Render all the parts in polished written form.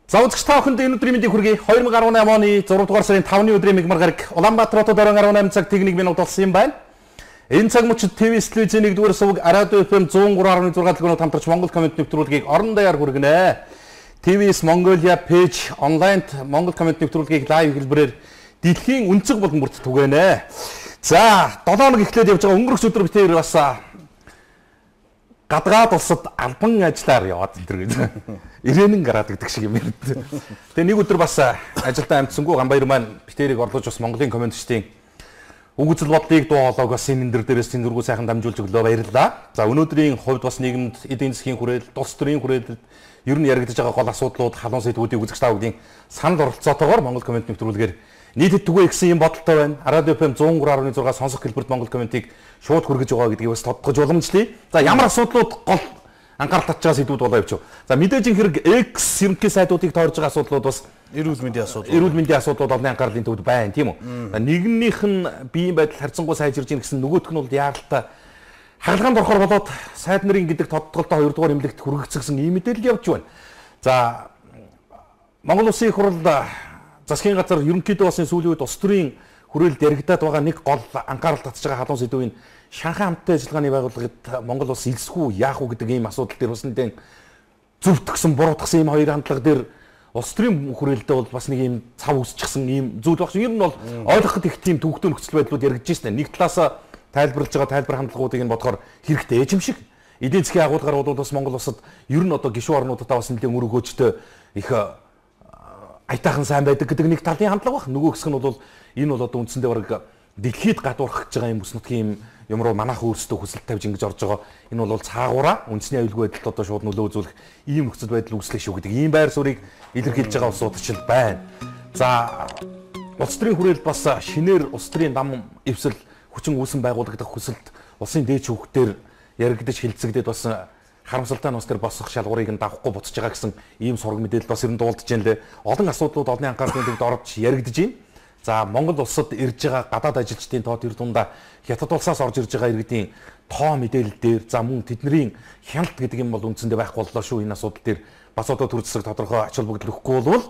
За үзэгч та бүхэнд энэ өдрийн мэндийг хүргэе. 2018 оны 6 дугаар сарын 5-ны өдрийн мигмар гараг Улаанбаатар хотод орон 18 цаг техник минут болсон юм байна. Энэ цаг мөчид ТВ телевизийн 1-р сувг Радио FM 103.6 дэлгүүрөнд хамтарч Монгол коммент нэвтрүүлгийг орон даяар хүргэнэ. ТВ-с Mongolia пэйж онлайнд Монгол коммент нэвтрүүлгийг лайв хэлбэрээр дэлхийн өнцөг болон бүрт түгэнэ. За 7 хоног эхлээд явж байгаа өнгөрөх өдөр битээр бас гадаад улсад албан ажиллаар яваад энэ гэдэг. Ирээнэн гараад гэдэг шиг юм байна. Тэгээ нэг өдөр бас ажилдаа амтсангүй Ганбаяр маань битэрийг орлож бас Монголын комментчдийн үг үзэл бодлыг дуу хоолойг бас энэ дээрээс тэнцвэргүй сайхан дамжуулж өглөө баярлалаа. За өнөөдрийн хувьд бас нийгэмд эдийн засгийн хүрээлэл, улс төрийн хүрээлэл ер нь яригдж байгаа гол асуудлууд, халуун сэдвүүдийг үзэгч та бүдгийн санал оролцоотойгоор Монгол коммент нэвтрүүлгээр нийтэд түгэй гэсэн юм бодолтой байна. Радио FM 103.6 сонсох хэлбэрт Монгол комментийг шууд хүргэж байгаа гэдгийг бас тодтогч уламжлая. За ямар асуудлууд гол анхаарал татж байгаа сэдвүүд болоо явчих. За мэдээж хэрэг X ерөнхий сайдуудыг тойрж байгаа асуудлууд бас эрүүл мэндийн асуудлууд олон анхаарлын төвд байна, тийм үү? Нэгнийх нь биеийн байдал харьцангуй сайжирж ийн гэсэн нөгөөх нь бол яаралтай хагалгаанд орохоор болоод сайд нарын гэдэг тодтголтой 2 дугаар эмнэлэгт хүргэгдсэн ийм мэдээлэл явж байна. За Монгол Улсын их хурл засгийн газар ерөнхийдөө бас сүүлийн үед улс төрийн хүрээлэлд яригдаад байгаа нэг гол анхаарал татж байгаа халуун сэдвийн Шанхай хамттай ажиллагааны байгууллагад Монгол улс элсэхгүй яах вэ гэдэг ийм асуудал дээр бас нэгэн зөвтгсөн, буруутгсан ийм хоёр хандлага дээр улс төрийн хүрээлэлдээ бол бас нэг ийм цав үсчихсэн ийм зүйл багш. Ер нь бол ойлгоход их тийм төвөгтэй нөхцөл байдлууд яригдж байна. Нэг талаас тайлбарлаж байгаа тайлбар хандлагуудыг нь бодохоор хэрэгтэй эзэм шиг. Эдийн засгийн агуулгаар бол бас Монгол улсад ер нь одоо гишүүн орнуудаа бас нэлээд мөр өгөөжтэй их айтайхан сайн байдаг гэдэг нэг талын хандлага баг. Нөгөө хэсэг нь бол энэ бол одоо үндсэндээ бараг дэлхийд гадуурхаж байгаа юм бүс нутгийн юм руу манайх өөрсдөө хүсэлт тавьж ингэж орж байгаа. Энэ бол цаагаараа үндэсний аюулгүй байдалд одоо шууд нөлөө үзүүлэх ийм нөхцөл байдал үүслэх шүү гэдэг ийм байр суурийг илэрхийлж байгаа улсуудчил байна. За улс төрийн хүрээлэл бас шинээр улс төрийн нам эвсэл хүчин үүсэн байгуулагдах хүсэлт улсын дээд шүүхтээр яригдж хилцэгдээд бас харамсалтай нь бас тэр босох шалгуурыг нь давахгүй буцаж байгаа гэсэн ийм сураг мэдээлэл бас ер нь дуулдаж байна лээ. Олон асуудлууд олон анхаарлын төвд орж яригдж байна. За Монгол улсад ирж байгаа гадаад ажилчдын тоо тэр дундаа хятад улсаас орж ирж байгаа иргэдийн тоо мэдээлэл дээр за мөн тэдний хяналт гэдэг юм бол үндсэндээ байхгүй боллоо шүү. Энэ асуудал дээр бас одоо төр зэсэг тодорхой ач холбогдол өгөхгүй болвол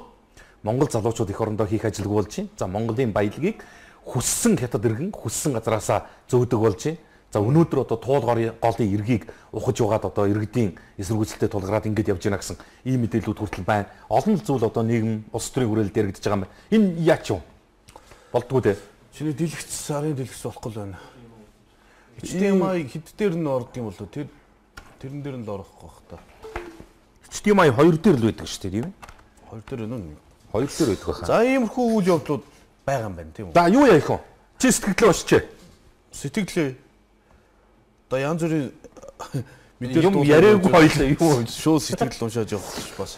Монгол залуучууд их орондоо хийх ажилгүй болж байна. За Монголын баялагийг хүссэн хятад иргэн хүссэн газараасаа зөөдөг болж байна. За өнөөдөр одоо туулгын голын эргийг ухаж угаад одоо иргэдийн эсэргүүцэлтэд тулгараад ингэж явж байна гэсэн ийм мэдээлэлүүд хүртэл байна. Олон зүйл одоо нийгэм улс төрийн хүрээлэлд яригдж байгаа юм байна. Энэ яач юм? Болдгоо дээ. Чиний дэлгэц сарын дэлгэц болохгүй л байна. HDMI хэд дээр нь ордог юм болоо тэрэн дээр нь л орохгүй бах та. HDMI 2 дээр л байдаг шүү дээ, тийм ээ? 2 дээр байна уу? 2 дээр байдаг баха. За иймэрхүү үйл явдлууд байгаа юм байна, тийм үү? За юу яах вэ? Чи сэтгэлээ уншчээ. Сэтгэлээ. Одоо янз бүрийн мэдээлэл юм яриаггүй хоёлаа юу шууд сэтгэл уншааж явах бас.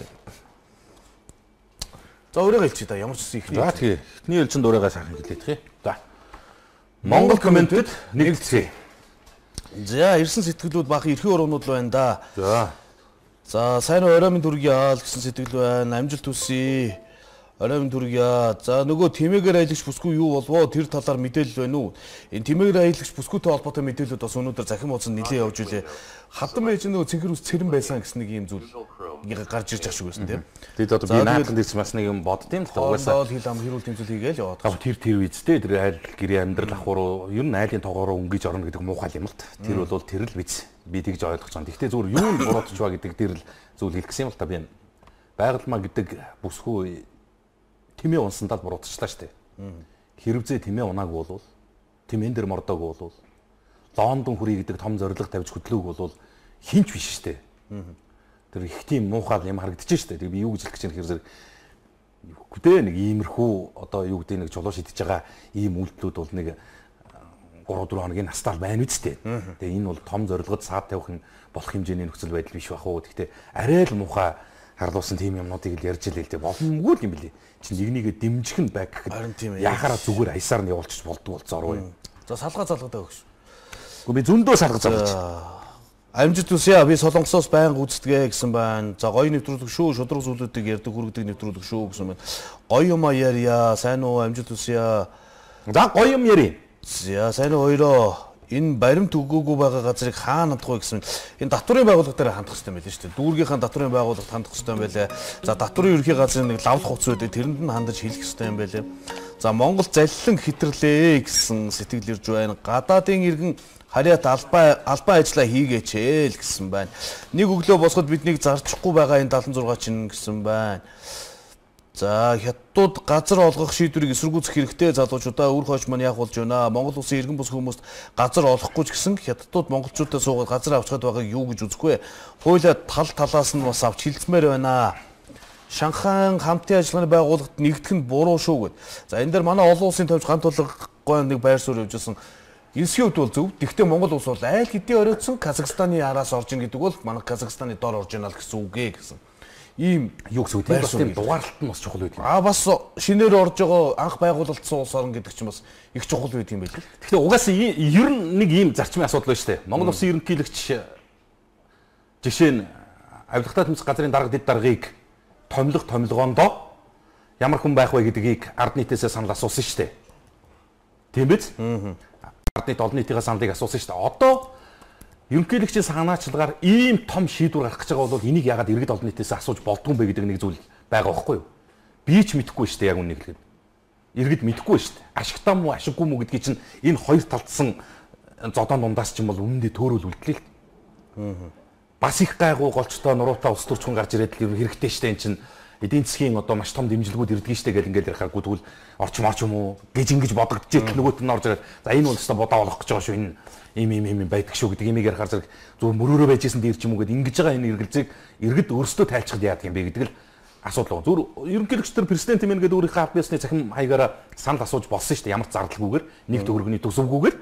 За өөрийгөө хэлчих та ямар ч зүйл ихний. За тэгээ. Эхний элчин дуурайгаа сайхан хэлээд тхий. За. Монгол комментэд нэгдсэн. За ирсэн сэтгэлүүд баах эрхийн ургамнууд байна да. За. За сайн оройн дүргийн аал гэсэн сэтгэл байна. Амжилт хүсье. Оройн дүргийа. За нөгөө тэмээгээр аялагч бүсгүй юу болвоо тэр талаар мэдээлэл байна уу? Энэ тэмээгээр аялагч бүсгүйтэй холбоотой мэдээлэлүүд бас өнөөдөр захин ууцсан нэлээд явж үлээ. Хатан байж нөгөө цэнхэр ус цэрэн байсан гэсэн нэг юм зүйл гарч ирж байгаа шүү гэсэн тийм. Тэгэд одоо би наадхан дэрс бас нэг юм боддtiin л угаасаа хил ам хэрүүл тэмцэл хийгээл яваад. Тэр үедтэй тэр айл гэрээ амьдрал ахууруу ер нь айлын тоогоороо өнгөж орно гэдэг муухай юм л та. Тэр бол тэр л биз. Би тэгж ойлгож байгаа. Гэхдээ зүгээр юу нь буруутч ба гэдэг тэр л зүйл хэлэх гэсэн юм л та би байгалмаа гэдэг бүсгүй тэмээ унсандаа буруутчлаа штэ. Хэрвзээ тэмээ унаагүй болвол тэмээн дээр мордоогүй болвол Лондон хүрээ гэдэг том зорилго тавьж хөдлөөг болвол хинч биш штэ. Тэр их тийм муухай юм харагдаж штэ. Тэг би юу гэж хэлэх гэж юм хэрэг үгүй нэг иймэрхүү одоо юу гэдэг нэг чулуу шидэж байгаа ийм үйлдэлүүд бол нэг 3-4 хоногийн настаал байна үсттэй. Тэгээ энэ бол том зорилгод саад тавих болох хэмжээний нөхцөл байдал биш бах уу. Гэхдээ арай л муухай харлуулсан тийм юмнуудыг л ярьж илээ л дээ. Боломгүй л юм билий. Чи нэгнийгээ дэмжих нь байг гэхэд яхаараа зүгээр аясаар нь явуулчих болдгоо болцоор уу. За салгаа залгадаг өгш. Гэхдээ би зөндөө салгаж залгаж. Амжилт хүсье. Би Солонгосоос байнга үздэг гэсэн байна. За гоё нэвтрүүлэг шүү. Шудраг зүйлүүдийг ярьдаг хүргэдэг нэвтрүүлэг шүү гэсэн байна. Гоё юм ярья. Сайн уу амжилт хүсье. За гоё юм ярий. За сайн уу хоёроо энэ баримт өгөөгүй байгаа газрыг хаана хандах вэ гэсэн энэ татврын байгууллага дээр хандах хэрэгтэй байлээ шүү дээ. Дүүргийнхаа татврын байгууллагад хандах хэрэгтэй юм байлээ. За татврын ерхий газрын нэг лавлах хуц үүдээ тэрэнд нь хандаж хэлэх хэрэгтэй юм байлээ. За Монгол заллин хэтэрлээ гэсэн сэтгэл ирж байна. Гадаадын иргэн харьяат албан ажиллаа хийгээч л гэсэн байна. Нэг өглөө босоход биднийг зарчихгүй байгаа энэ 76 чинь гэсэн байна. За хятадууд газар олгох шийдвэрийг эсэргүүцэх хэрэгтэй залуучуудаа үр хойч маань яах болж байна. Монгол улсын иргэн бус хүмүүст газар олохгүй ч гэсэн хятадууд монголчуудаа суугаад газар авчихад байгааг юу гэж үзэхгүй. Хуулиа тал талаас нь бас авч хилцмээр байна. Шанхай хамтын ажиллагааны байгууллагад нэгдэх нь буруу шүү гэд. За энэ дээр манай олон улсын төвч ганц толгой нэг байр суурь явьжсэн. Энэсгийн хувьд бол зөв. Гэхдээ Монгол улс бол айл хэдийн оройтсон Казахстаны араас орж ин гэдэг бол манай Казахстаны дор орж ийна л гэсэн үг гэсэн. Ийм юу гэсэн үг бас тийм дугаарлалт нь бас чухал байдаг. Бас шинээр орж байгаа анх байгуулагдсан улс орн гэдэг чинь бас их чухал байдаг юм байл. Тэгэхээр угаасаа ер нь нэг ийм зарчмын асуудал байна шүү дээ. Монгол улсын ерөнхийлөгч жишээ нь авилгатай тэмцэх газрын дарга дэд даргыг томилгоондоо ямар хүн байх вэ гэдгийг ард нийтээсээ санал асуусан шүү дээ. Тийм биз? Ард нийт олон нийтийн саналыг асуусан шүү дээ. Одоо ерөнхийлөгчийн санаачлагаар ийм том шийдвэр гарах гэж байгаа бол энийг яагаад иргэд олон нийтээс асууж болдгүй юм бэ гэдэг нэг зүйл байгаа байхгүй юу? Би ч мэдэхгүй шүү дээ яг үнэ хэлэхэд. Иргэд мэдэхгүй шүү дээ. Ашигтай мó ашиггүй мó гэдгийг чинь энэ хоёр талдсан зодон дундаас ч юм бол үнэндээ төөрөөл үлдлээ л. Бас их гайгүй голчтой нуруутай улс төрчгөн гарч ирээд л хэрэгтэй шүү дээ энэ чинь эдийн засгийн одоо маш том дэмжлэгүүд ирдэг шүү дээ гэл ингээл ярихаагүй тэгвэл орчим юм уу гэж ингэж бодогдож ирэхэд нөгөөт нь орж ирээд за энэ бол өстой бодоо болох гэж байгаа шүү энэ ийм байдаг шүү гэдэг имийг ярихаар зэрэг зүгээр мөрөөрөө байжсэн дээр ч юм уу гэд ингэж байгаа энэ эргэлзээг иргэд өөрсдөө тайлцахад яадаг юм бэ гэдэг л асуудал байна. Зүгээр ерөнхийлөгч төр президент юм гээд өөрийнхөө аль биесны цахим хаягаараа санал асууж болсон шүү дээ ямар ч зардалгүйгээр нэг төгрөгний төсөвгүйгээр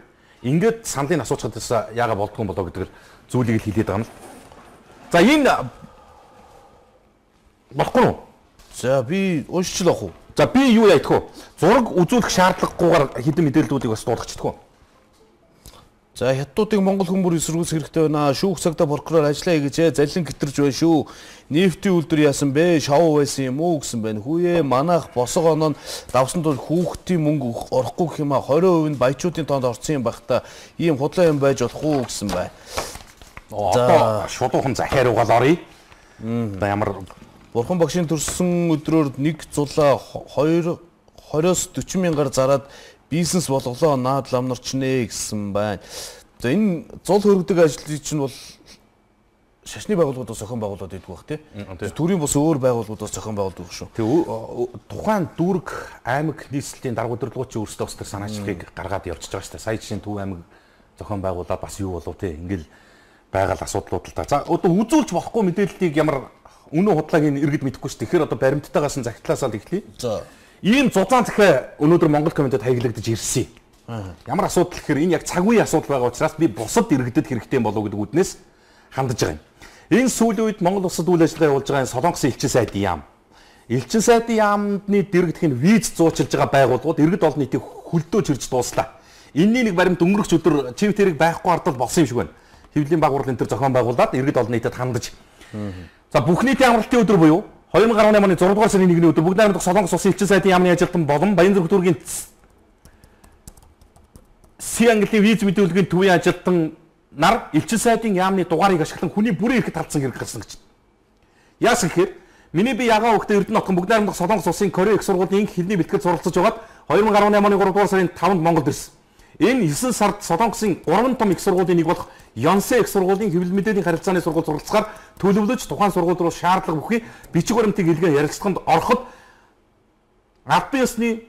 ингээд саналыг асуучихдаа яага болдгоо болоо гэдэг зүйлийг л хэлээд байгаа юм л. За энэ болохгүй юу? За би уншиж л авах уу? За би юу яах вэ? Зураг үзүүлэх шаардлагагүйгээр хэдэн мэдээллүүдийг бас дуулгачихдаг уу? За хятадуудыг Монгол хүмүүр эсэргүүцэх хэрэгтэй байна. Шүүх цагта прокурор ажиллаа хийгээч. Залин гитэрж байна шүү. Нефтийн үйлдвэр яасан бэ? Шоу байсан юм уу гэсэн байна. Хүүе манайх босго оноо давсан тул хүүхдийн мөнгө орохгүй гэх юм а 20% нь баячуудын тоонд орсон юм байх та. Ийм худлаа юм байж болох уу гэсэн байна. Одоо шудуухан захиар угаал оръё. Одоо ямар Бурхан багшийн төрсөн өдрөөр нэг зулаа 20-оос 40 мянгаар зараад бизнес болголоо наад ламнарчнэ гэсэн байна. За энэ зул хөргөдөг ажлыг чинь бол шашны байгууллагуудаас зохион байгуулад байдаг бах тий. Төрийн бус өөр байгууллагуудаас зохион байгуулдаг шүү. Тухайн дүүрэг аймаг нийслэлийн дарга удирдлагч өөрсдөө өстөр санаачлагыг гаргаад явчихж байгаа шүү дээ. Сая жишээ нь Төв аймаг зохион байгуулаад бас юу болов тий. Ингээл байгаль асуудлууд л та. За одоо үзүүлж болохгүй мэдээллийг ямар үнэн худлааг энэ иргэд мэдэхгүй шүү. Тэгэхээр одоо баримттайгаас нь захидлаасаа л эхлэе. За ийм зузаан захиа өнөөдөр Монгол комментэд хаягдлагдаж ирсэн. Ямар асуудал гэхээр энэ яг цаг үеийн асуудал байгаа учраас би бусад иргэдэд хэрэгтэй болов гэдэг үднээс хандаж байгаа юм. Энэ сүүлийн үед Монгол улсад үйл ажиллагаа явуулж байгаа Солонгосын элчин сайдын яам. Элчин сайдын яамны дэрэгдэх нь виз зуучилж байгаа байгууллагууд иргэд олон нийтийг хөлдөөж ирж дууслаа. Энэний нэг баримт өнгөрөх өдөр чив тэрэг байхгүй ардал болсон юм шиг байна. Хэвлэлийн байгууллага энэ төр зохион байгуулад иргэд олон нийтэд хандаж. За бүх нийтийн амралтын өдөр буюу 2018 оны 6 дугаар сарын 1-ний өдөр бүгд найрамдах Солонгос улсын элчин сайдын яамны ажилтан болон Баянзүрх дүүргийн Сианглийн виз мэдүүлгийн төвийн ажилтан нар элчин сайдын яамны дугаарыг ашиглан хүний бүрийн эрхт талцсан хэрэг гарсан гэж. Яасан гэхээр миний би ягаан өгтө Эрдэнэ хотын бүгд найрамдах Солонгос улсын Корея их сургуулийн инх хэлний бэлтгэл суралцж байгаад 2018 оны 3 дугаар сарын 5-нд Монголд ирсэн. Энэ 9 сард Солонгосын 3 том их сургуулийн нэг болох Ёнсэ их сургуулийн хэвлэл мэдээллийн харилцааны сургууль суралцахаар төлөвлөж тухайн сургууль руу шаардлага бүхий бичиг баримтыг илгээ ярилцлаганд ороход албан ёсны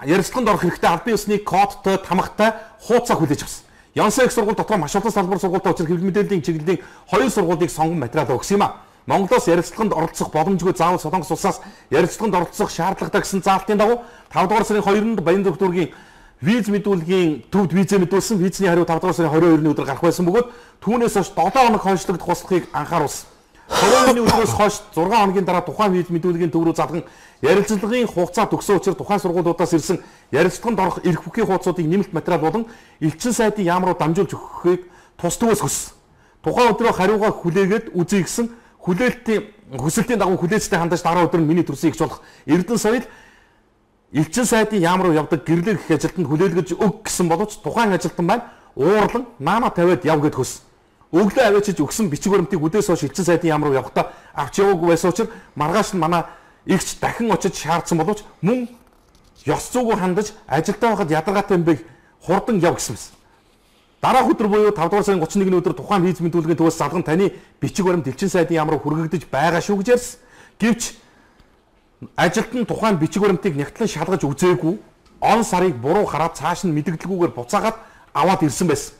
ярилцлаганд орох хэрэгтэй албан ёсны кодтой тамгатай хуудасаа хүлээж авсан. Ёнсэ их сургууль дотор маш олон салбар сургуультай учрах хэвлэл мэдээллийн чиглэлийн хоёр сургуулийг сонгон материал өгсөн юм а. Монголоос ярилцлаганд оролцох боломжгүй заавал Солонгос улсаас ярилцлаганд оролцох шаардлагатай гэсэн заалтын дагуу 5 дугаар сарын 2-нд Баянзүрх дүүргийн виз мэдүүлгийн төвд визээ мэдүүлсэн визний хариу 5 дугаар сарын 22-ны өдөр гарах байсан бөгөөд түүнээс хойш 7 хоног хойшлогдох хуслахыг анхааруулсан. 22-ны өдрөөс хойш 6 хоногийн дараа тухайн виз мэдүүлгийн төв рүү залган ярилцлагын хугацаа төгсөн учраас тухайн сургуулиудаас ирсэн ярилцлаганд орох эрх бүхий хуудасуудыг нэмэлт материал болон элчин сайдын яам руу дамжуулж өгөхийг тус төвөөс хүссэн. Тухайн өдрөө хариугаа хүлээгээд үзье гэсэн хүлээлтийн хүсэлтийн дагуу хүлээцтэй хандаж дараа өдөр нь миний төрсийг ихж болох Эрдэнэ соёл элчин сайдын яам руу явдаг гэрлэр гэх ажилтанд хүлээлгэж өг гэсэн боловч тухайн ажилтан маань уурлан наама тавиад яв гэд хөс. Өглөө аваачиж өгсөн бичиг баримтыг үдээс хойш элчин сайдын яам руу явахдаа авч яваагүй байсан учраас маргааш нь манай игч дахин очиж шаардсан боловч мөн ёс зүйгүй хандаж ажилдаа байхад ядаргаатай юм бэ хурдан яв гэсэн байсан. Дараах өдөр буюу 5 дугаар сарын 31-ний өдөр тухайн виз мэдүүлгийн төвөөс залган таны бичиг баримт элчин сайдын яам руу хүргэгдэж байгаа шүү гэж ярьсан. Гэвч ажилтан тухайн бичиг баримтыг нягтлан шалгаж үзээгүй он сарыг буруу хараад цааш нь мэдгэлгүйгээр буцаагаад аваад ирсэн байсан.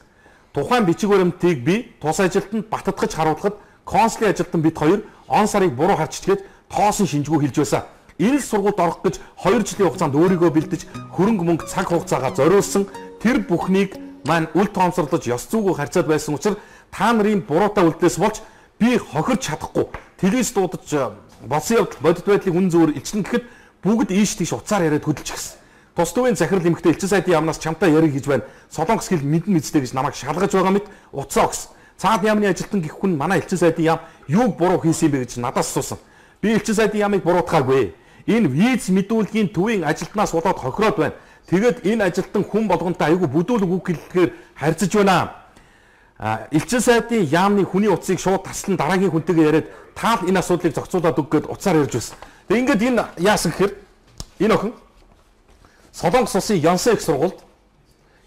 Тухайн бичиг баримтыг би тус ажилтанд баттгаж харуулхад консулын ажилтан бид хоёр он сарыг буруу харж ичгээд тоосон шинжгүй хэлж байсан. Энэ л сургуульд орох гэж 2 жилийн хугацаанд өөрийгөө бэлдэж хөрөнгө мөнгө цаг хугацаагаа зориулсан тэр бүхнийг маань үл тоомсорлож ёс зүйгүй харьцаад байсан учраас та нарын буруутай үлдээс болж би хохирч чадахгүй телевиз дуудаж болсон явдал бодит байдлыг үн зөвөр илчлэн гэхэд бүгд ийш тийш уцаар яриад хөдөлж гисэн. Тус төвийн захирал эмэгтэй элчин сайдын яамнаас чамтай яриг хийж байна. Солонгос хэл мэдэн мэдстэй гэж намайг шалгаж байгаа мэт уцаа өгсөн. Цаад яамны ажилтан гих хүн манай элчин сайдын яам юуг буруу хийсэн бэ гэж надаас асуусан. Би элчин сайдын яамыг буруутгаагүй. Энэ виз мэдүүлгийн төвийн ажилтнаас болоод хохироод байна. Тэгээд энэ ажилтан хүн болгонтой аягүй бүдүүлэг үг хэллэхээр харьцаж байна. Элчин сайдын яамны хүний утсыг шууд таслан дараагийн хүнтэйгээ яриад таал энэ асуудлыг зохицуулаад өг гэд уцаар ярьж байсан. Тэгээд ингээд энэ яасан гэхээр энэ охин Солонгос улсын Янсэ их сургуульд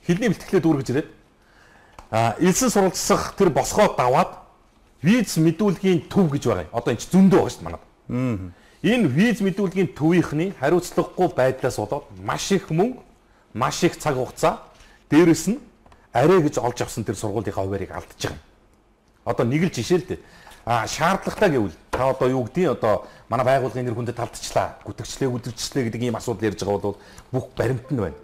хэлний бэлтгэлээ дүүргэж ирээд элсэн суралцах тэр босгоод даваад виз мэдүүлгийн төв гэж байгаа. Одоо энэ ч зөндөө байгаа шүү дээ манад. Энэ виз мэдүүлгийн төвийнхний хариуцлагагүй байдлаас болоод маш их мөнгө, маш их цаг хугацаа дээрэс нь арай гэж олж авсан тэр сургуулийнхаа хуваарийг алдчихж байгаа. Одоо нэг л жишээ л дээ. Шаардлагатай гэвэл та одоо юу гэдгийг одоо манай байгууллагын нэр хүндэд талдчихлаа, гүтгчлээ, үдирчлээ гэдэг ийм асуудал ярьж байгаа бол бүх баримт нь байна.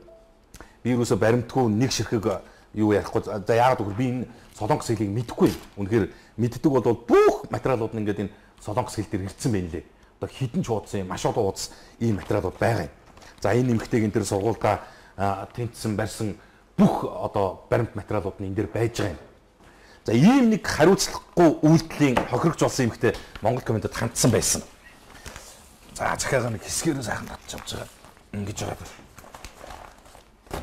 Би юусоо баримтгүй нэг ширхэг юу ярихгүй. За яагаад гэвэл би энэ солонгос хэлийг мэдэхгүй. Үнэхээр мэддэг бол бүх материалууд нь ингээд энэ солонгос хэл дээр ирсэн байна лээ. Одоо хідэн ч уудсан юм, маш олон уудас ийм материалууд байгаа юм. За энэ нэмэгтэйг энэ төр сургуультай тэнцсэн барьсан бүх одоо баримт материалууд нь энэ дээр байж байгаа юм. За ийм нэг хариуцлагагүй үйлдэлийн хохирогч болсон юмхтэй Монгол комментэд хандсан байсан. За захиагаа нэг хэсгээрээ сайхан татж авч байгаа. Ингэж байгаа.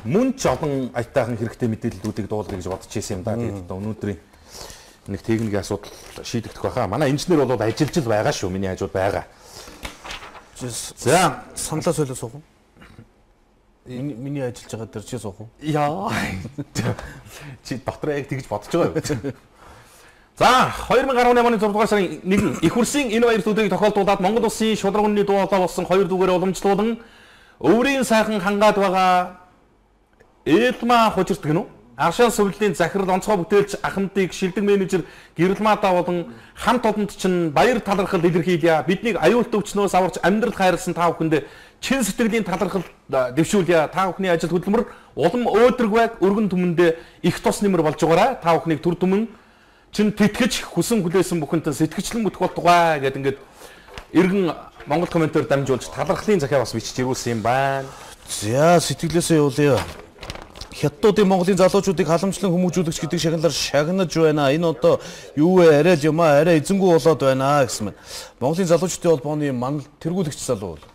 Мөн ч олон аятайхан хэрэгтэй мэдээллүүдийг дуулгая гэж бодож ирсэн юм да. Тэгээд одоо өнөөдрийн нэг техникийн асуудал шийдэгдэх байхаа. Манай инженер бол ажиллаж л байгаа шүү. Миний хажууд байгаа. За саналаа солио суух уу? Миний ажиллаж байгаа дээр чи суух уу? Яа. Чи дотроо яг тэгж бодож байгаа юу? За 2018 оны 6 дугаар сарын 1 их хурсын энэ баяр төдийг тохиолдуулаад Монгол улсын шударганы дуу хоолой болсон 2 дүүгээр уламжлуулан өврийн сайхан хангаад байгаа Элма хожирт гэнэ үү? Аршаан сувлын захирал онцгой бүтээлч ахмадыг шилдэг менежер гэрэлмаадаа болон хамт олонд чинь баяр талархал илэрхийлье. Биднийг аюулт өвчнөөс аварч амьдрал хайрлсан та бүхэнд чин сэтгэлийн талархал дэвшүүлье. Та бүхний ажил хөдөлмөр улам өөдрөг байг өргөн түмэндээ их тус нэмэр болж байгаарай. Та бүхнийг түр түмэн чин тэтгэж хүсэн хүлээсэн бүхэнтэн сэтгэгчлэн бүтгэх болтугай гэдэг ингээд иргэн Монгол комментээр дамжуулж талархлын захиа бас бичиж ирүүлсэн юм байна. За сэтгэлээсээ явуулъя. Хятадуудын Монголын залуучуудыг халамжлан хүмүүжүүлэгч гэдэг шагналаар шагнаж байна. Энэ одоо юу вэ? Арай л юм аа, арай эзэнгүү болоод байна гэсэн мэн. Монголын залуучуудын холбооны тэргүүлэгч залуу бол.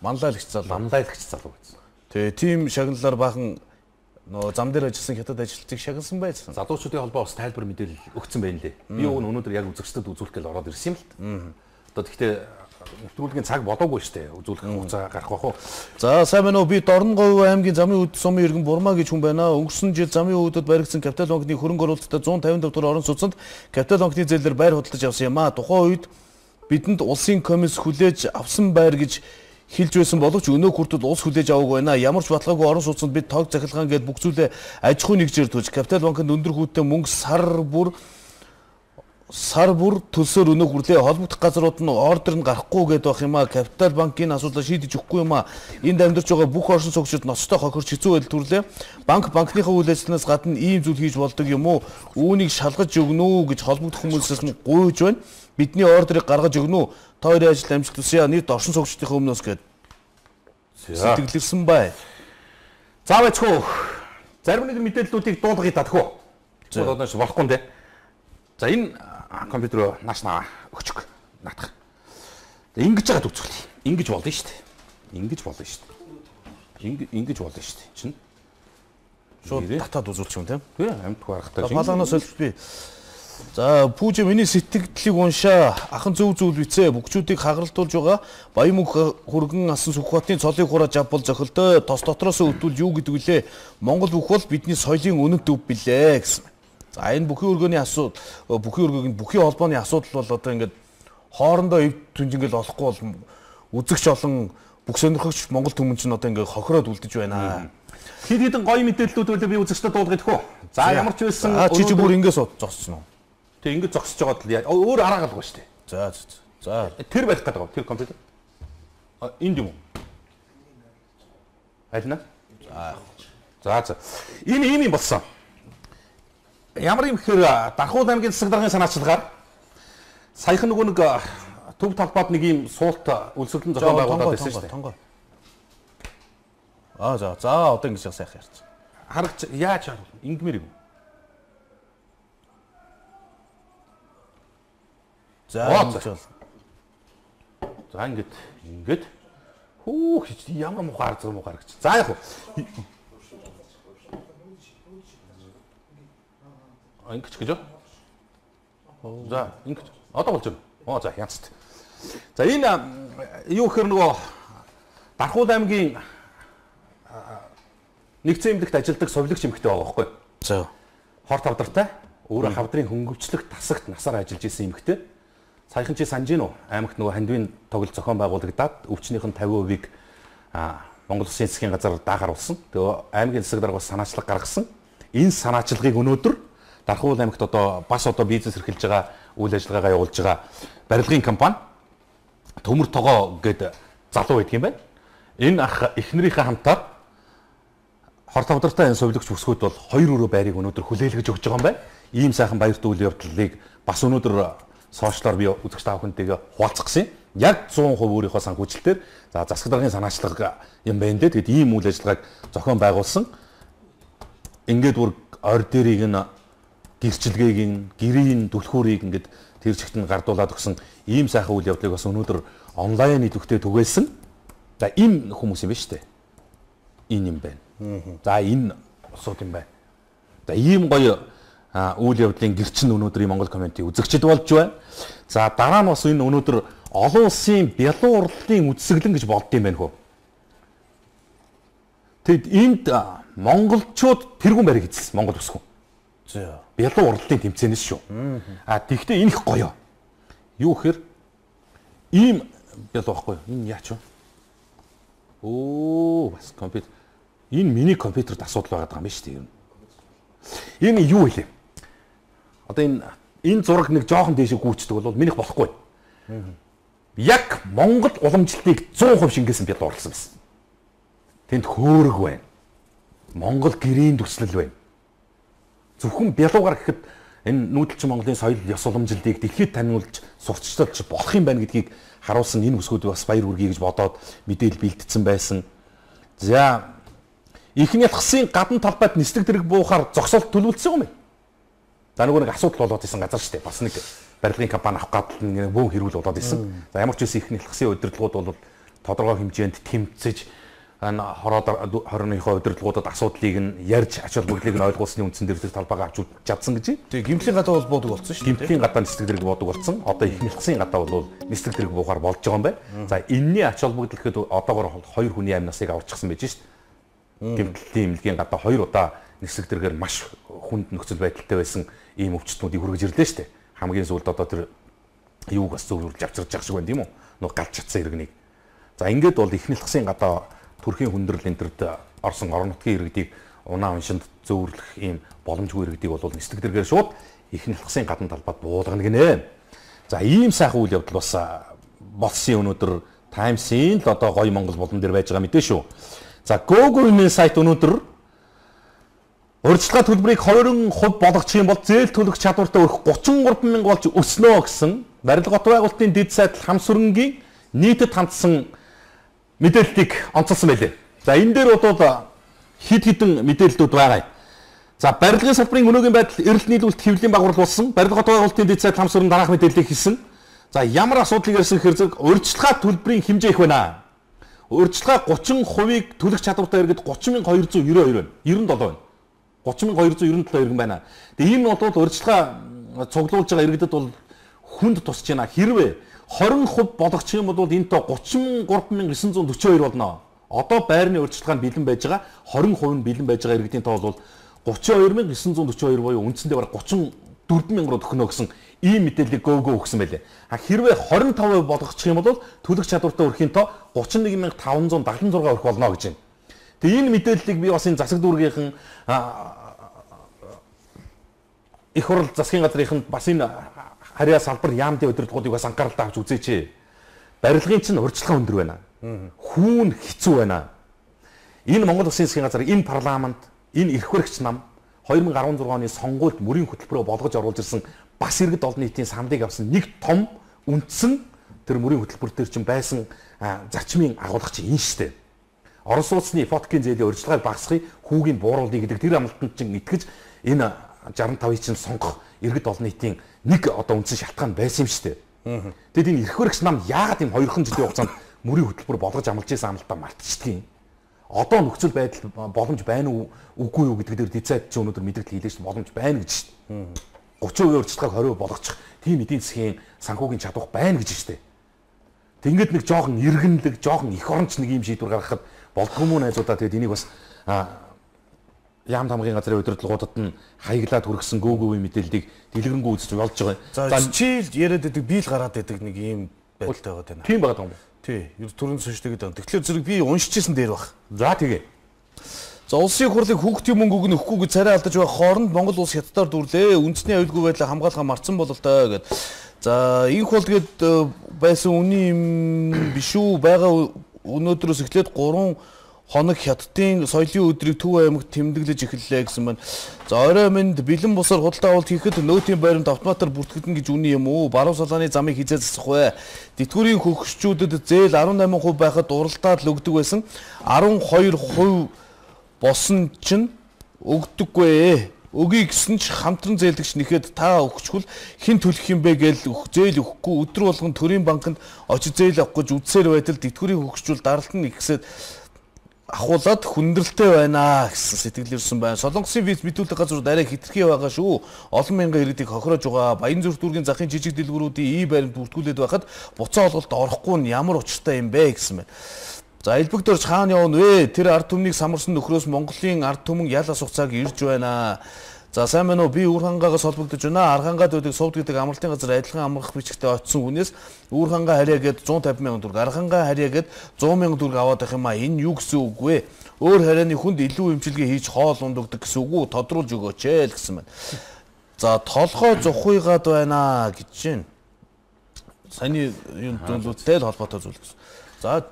Манлайлагч залуу. Манлайлагч залуу гэсэн. Тэгээ тийм шагналаар бахан нөө зам дээр ажилласан хятад ажилтныг шагнасан байсан. Залуучуудын холбоо бас тайлбар мэдээлэл өгсөн байна лээ. Би уг нь өнөөдөр яг үзэгчдэд үзүүлэх гээл ороод ирсэн юм л. Одоо тэгтээ нэвтрүүлгийн цаг болоогүй шүү дээ. Үзүүлэх хугацаа гарах бах уу. За сайн байна уу? Би Дорногов аймгийн замын үд сумын иргэн Бурмаа гэж хүн байна. Өнгөрсөн жил замын үүдд баригдсан Капитал банкны хөрөнгө оруулалтад 150 төгрөг орон сууцанд Капитал банкны зээлээр байр худалдаж авсан юм а. Тухайн үед бидэнд улсын комисс хүлээж авсан байр гэж хэлж байсан боловч өнөө хүртэл улс хүлээж аваагүй байна. Ямар ч баталгаагүй орон сууцнд бид тог захилгаан гээд бүх зүйлээ аж ахуйн нэгжээр төлж Капитал банкнд өндөр хүүтэй мөнгө сар бүр төлсөөр өнөө хүрлээ холбогдох газрууд нь ордер нь гарахгүй гээд байх юм а. Капитал банкын асуудлаа шийдэж өгөхгүй юм а. Энд амьдарч байгаа бүх оршин суугчид ноцтой хохирч хэцүү байдал түрлээ. Банкныхаа үйл ажиллагаанаас гадна ийм зүйл хийж болдог юм уу? Үүнийг шалгаж өгнө үү гэж холбогдох хүмүүсээс нь гуйж байна. Бидний ордерыг гаргаж өгнө үү? Та хоёрын ажил амжилт хүсье. Нийт оршин суугчдын өмнөөс гээд сэтгэлэрсэн бай. За байцгүй. Зарим нэг мэдээллүүдийг дуулгая татах уу? Одоо болохгүй нэ. За энэ компьютер нааш өгчих наадах. Ингэж яагаад үзүүлээ. Ингэж болно шүү дээ. Ингэж болно шүү дээ. Ингэж болно шүү дээ. Чинь. Шууд татаад үзүүлчих юм тийм. Тий, амьд харахтай. Паланоос солилцби. За пүүжи миний сэтгэлдлийг уншаа. Ахан зөв зүйл бицээ. Бүгчүүдийг хагаралтуулж байгаа. Баян мөнх хөргөн асан Сүхбаатарын цолыг хурааж авбал зохилтой. Тос дотроос өтвөл юу гэдэг вүлээ? Монгол бүх бол бидний соёлын үнэт төв билээ гэсэн. За энэ бүхий өргөний асуудал, бүхий холбооны асуудал бол одоо ингээд хоорондоо эв түнж ингээд олохгүй бол үзэгч олон бүх сонирхогч Монгол түмэн чинь одоо ингээд хохироод үлдэж байна. Хэд хэдэн гоё мэдээллүүд үлээ би үзэгчдэд дуулгах гэх үү? За ямар ч байсан чи бүр ингэж зогсчихно уу? Тэг ингэж зогсож байгаад л өөр арга алга шүү дээ. За. Тэр байх гэдэг байгаа. Тэр компьютер. Энд юм уу? Альна? За. Энэ юм болсон. Ямар юм гэхээр Дархуул аймгийн засаг даргын санаачлагаар саяхан нөгөө нэг төв талбайд нэг юм суулт үлсвэрлэн зохион байгуулад байсан шүү дээ. За одоо ингэж сайхан ярьж. Харагч яаж ингэмэр юм. За ингэж. Хүүх ямар мухаар гэж. За яг уу. Ингэж гэж. За ингэж. Одоо болж байна. За янцт. За энэ юу гэхээр нөгөө Дархуул аймгийн нэгдсэн эмнэлэгт ажилладаг совилогч эмэгтэй байгаа байхгүй. За. Хор тавдартай. Өөрөө хавдрын хөнгөвчлөх тасагт насаар ажиллаж исэн эмэгтэй. Саяхан чи санаж гин үү? Аймагт нөгөө хандвийн тоглолт зохион байгуулагдаад өвчнийхэн 50%-ийг Монгол Улсын засгийн газар даахаруулсан. Тэгээ аймгийн засаг дарга бас санаачлаг гаргасан. Энэ санаачлагыг өнөөдөр Дархуул аймагт одоо бизнес эрхэлж байгаа үйл ажиллагаагаа явуулж байгаа барилгын компани Төмөр тогоо гэдэг залуу байдаг юм байна. Энэ ах эхнэрийнхээ хамтаар хор тавдартай энэ совилогч бүсгүүд бол 2 өрөө байрыг өнөөдөр хүлээлгэж өгч байгаа юм байна. Ийм сайхан баярт үйл явдлыг бас өнөөдөр сошиалоор би үзэгч таахынтэйгээ хуваалцсан юм. Яг 100% өөрийнхөө санхүүжилтээр за засаг даргын санаачлага юм байна дээ. Тэгэд ийм үйл ажиллагааг зохион байгуулсан. Ингээд бүр орь дээрийг нь гэрчилгээг гэрийн түлхүүрийг ингээд тэр чигт нь гардуулаад өгсөн ийм сайхан үйл явдлыг бас өнөөдөр онлайн идэвхтэй түгээсэн. За энэ хүмүүс юм байна шүү дээ. Энэ юм байна. За энэ сууд юм байна. За ийм гоё үйл явдлын гэрчин өнөөдрийн Монгол комментийн үзэгчд болж байна. За дараа нь бас энэ өнөөдөр олон улсын бялуу урлалын үдсэглэн гэж болд юм байна хөө. Тэгэд энд монголчууд тэргүүн барыг эзэлсэн Монгол бүсгүй. За бялуу урлалын тэмцээнээс шүү. Тэгвэл энэ их гоё. Юу гэхээр ийм бялуу байхгүй юу? Энэ яач вэ? Бас компьютер. Энэ миний компьютерт асуудал байгаа юм шүү дээ. Энэ юу вэ? Одоо энэ зураг нэг жоохон дээшээ гүйцдэг бол минийх болохгүй. Яг Монгол уламжлалыг 100% шингээсэн бялуу урлсан байсан. Тэнд хөөрөг байна. Монгол гэрийн төслөл байна. Зөвхөн бялуугаар гэхэд энэ нүүдэлчин Монголын соёл ёс уламжлалыг дэлхийд таниулж сурталчилж болох юм байна гэдгийг харуулсан энэ бүсгүүд бас баяр хүргэе гэж бодоод мэдээлэл бэлтгэсэн байсан. За ихний ялхсын гадна талбайд нислэг дэрэг буухаар зогсоолт төлөвлөсөн юм байна. За нөгөө нэг асуудал болоод исэн газар шүү дээ. Бас нэг барилгын компани авах гадал нэг бөөн хэрүүл болоод исэн. За ямар ч үсэн ихний ялхсын удирдлагууд бол тодорхой хэмжээнд тэмцэж хорооныхоо удирдлагуудад асуудлыг нь ярьж ач холбогдлыг нь ойлгуулсны үндсэн дээр тэр талбайгаа авч чадсан гэж. Тэгээ гимтлийн гадаа бол буудаг болсон шүү дээ. Гимтлийн гадаа нислэг дэрэг буудаг болсон. Одоо ихний ялхсын гадаа бол нислэг дэрэг буухаар болж байгаа юм байна. За энэний ач холбогдол гэхэд одоогоор 2 хүний амь насыг аварчихсан байж шүү дээ. Гимтлийн эмнэлгийн гадаа 2 удаа нислэг дэргээр маш хүнд нөхцөл байдалтай байсан ийм өвчтнүүдийг хүргэж ирлээ шүү дээ. Хамгийн сүүлд одоо тэр юуг бас зөвлөж авчирч байгаа шиг байна тийм үү? Нөгөө галж чадсан иргэнийг. За ингээд бол ихний ялхсын гадаа төрхийн хүндрэл энтерд орсон орон нутгийн иргэдийг унаа уншинд зөвөрлөх ийм боломжгүй иргэдийг бол нислэг дэргээр шууд ихний ялхсын гадна талбайд буулгана гинэ. За ийм сайхан үйл явдал бас болсон өнөөдөр Times-ийн л одоо гоё Монгол болон дээр байж байгаа мэдээ шүү. За Google-ийн сайт өнөөдөр урьдчилгаа төлбөрийг 20% болгочих юм бол зээл төлөх чадвартай өрх 33 мянга болж өснө гэсэн барилга гот байгуулалтын дэд сайдл хам сүрэнгийн нийтэд хандсан мэдээллийг онцолсон байлээ. За энэ дээр бол хид хідэн мэдээллүүд байгаа. За барилгын салбарын өнөөгийн байдал эрэлт нийлүүлэлт хэвлэлийн багварал болсон. Барилга гот байгуулалтын дэд сайдл хам сүрэн дараах мэдээллийг хийсэн. За ямар асуудлыг ярьсан хэрэг урьдчилгаа төлбөрийн хэмжээ их байна. Урьдчилгаа 30%-ийг төлөх чадвартай иргэд 30,292 байна. 97 байна. 30,297 иргэн байна. Тэгээ энэ бол урьдчилгаа цуглуулж байгаа иргэдэд бол хүнд тусч байна. Хэрвээ 20% болгочих юм бол энэ тоо 33,942 болно. Одоо байрны урьдчилгаанд бэлэн байж байгаа 20% нь бэлэн байж байгаа иргэдийн тоо бол 32,942 буюу үндсэндээ бараг 34,000 руу төхнө гэсэн ийм мэдээллийг гөөгөө өгсөн байлээ. Хэрвээ 25% болгочих юм бол төлөх чадвартай өрхийн тоо 31,576 өрх болно гэж байна. Тэгээ энэ мэдээллийг би бас энэ засаг дүүргийнхэн их хурл засгийн газрынханд бас энэ харьяа салбар яамдын удирдлагуудыг бас анхааралтай авч үзээч. Барилгын чинь урьдчилгаа өндөр байна. Хүүн хэцүү байна. Энэ Монгол Улсын засгийн газар, энэ парламент, энэ эрх баригч нам 2016 оны сонгуульд мөрийн хөтөлбөрөөр болгож оруулж ирсэн бас иргэд олон нийтийн сандыг авсан нэг том үндсэн тэр мөрийн хөтөлбөр төр чинь байсан зарчмын агуулга чинь энэ шүү дээ. Орос улсны ипотекийн зээлийн урьдчилгааг багасгахыг хүүгийн бууруулъя гэдэг тэр амлалтанд чинь итгэж энэ 65-ыг чинь сонгох иргэд олон нийтийн нэг одоо үндсэн шалтгаан байсан юм шүү дээ. Тэгэд энэ эрх баригч нам яагаад ийм 2 жилийн хугацаанд мөрийн хөтөлбөр болгож амлаж байсан амлалтаа мартчихдгийг. Одоо нөхцөл байдал боломж байна уу үгүй юу гэдэг дээр дизайд чи өнөөдөр мэдээлэл хийлээ шүү боломж байна гэж шүү дээ. 30% урьдчилгааг 20% болгочих тийм эдийн засгийн санхүүгийн чадвар байна гэж шүү дээ. Тэгэнгүүт нэг жоохон иргэнлэг, жоохон их оронч нэг юм шийдвэр гаргахад болдгоо мүү найзуудаа тэгээд энийг бас яам тамгын газрын удирдлагуудад нь хаяглаад хүргэсэн гөөгөөгийн мэдээллийг дэлгэрэнгүй үзэж болж байгаа. За чи яриад байдаг би л гараад байдаг нэг ийм байдалтай байгаа тань. Тийм байгаа юм. Тий, ер төрийн сүнштэйг гэдэг. Тэгэхээр зэрэг би уншижсэн дээр баг. За тэгээ. За улсын хурлыг хүүхдийн мөнгө өгнө өгөхгүй гэж царай алдаж байгаа хооронд Монгол улс хятадаар дүрлээ. Үндэсний аюулгүй байдлаа хамгаалахаа марцсан болол таа гэд. За инх бол гээд байсан үний юм биш үү байгаа өнөөдрөөс эхлээд 3 хоног хятадын соёлын өдрийг Төв аймагт тэмдэглэж эхэллээ гэсэн маань. За орой минь бэлэн бусаар худалдаа авалт хийхэд нөөтийн байрамд автоматар бүртгэгдэн гэж үний юм уу? Баруун салааны замыг хизээ засах вэ? Тэтгэврийн хөгжчүүдэд зээл 18% байхад уралдаад л өгдөг байсан. 12% босон чинь өгдөггүй. Өгийг гисэн ч хамтран зээлдэгч нэхэд та өгчхүүл хэн төлөх юм бэ гээл зээл өгөхгүй өдөр болгон төрийн банкнд очиж зээл авах гэж үдсээр байтал тэтгэврийн хөгжчүүл даралт нь ихсээд ахуулаад хүндрэлтэй байна гэсэн сэтгэл ирсэн байна. Солонгосын виз мэдүүлэх газрууд арай хитрхи байгаа шүү. Олон мянган иргэдийг хохироож байгаа. Баянзүрх дүүргийн захын жижиг дэлгүүрүүдийн баримт бүртгүүлээд байхад буцаа олголт орохгүй нь ямар учиртай юм бэ гэсэн байна. За элбэгт орж хаана явна вэ? Тэр ард түмнийг самарсан нөхрөөс Монголын ард түмэн ял асуух цаг ирж байна. За сайн байна уу? Би Үр хангаагаас холбогдож байна. Архангаад байдаг совд гэдэг амралтын газар адилхан амрах бичгтээ очсон хүнээс Үр хангаа харьяа гээд 150 мянган төгрөг, Архангаа харьяа гээд 100 мянган төгрөг аваад байх юм а. Энэ юу гэсэн үг вэ? Өөр харьяаны хүнд илүү имчилгээ хийж хоол ундагдаг гэсэн үг үү? Тодруулж өгөөч ээ л гэсэн байна. За толгой зухуйгаад байна гэж байна. Саяны юм дүнлүүдтэй л холбоотой зүйл гэсэн. За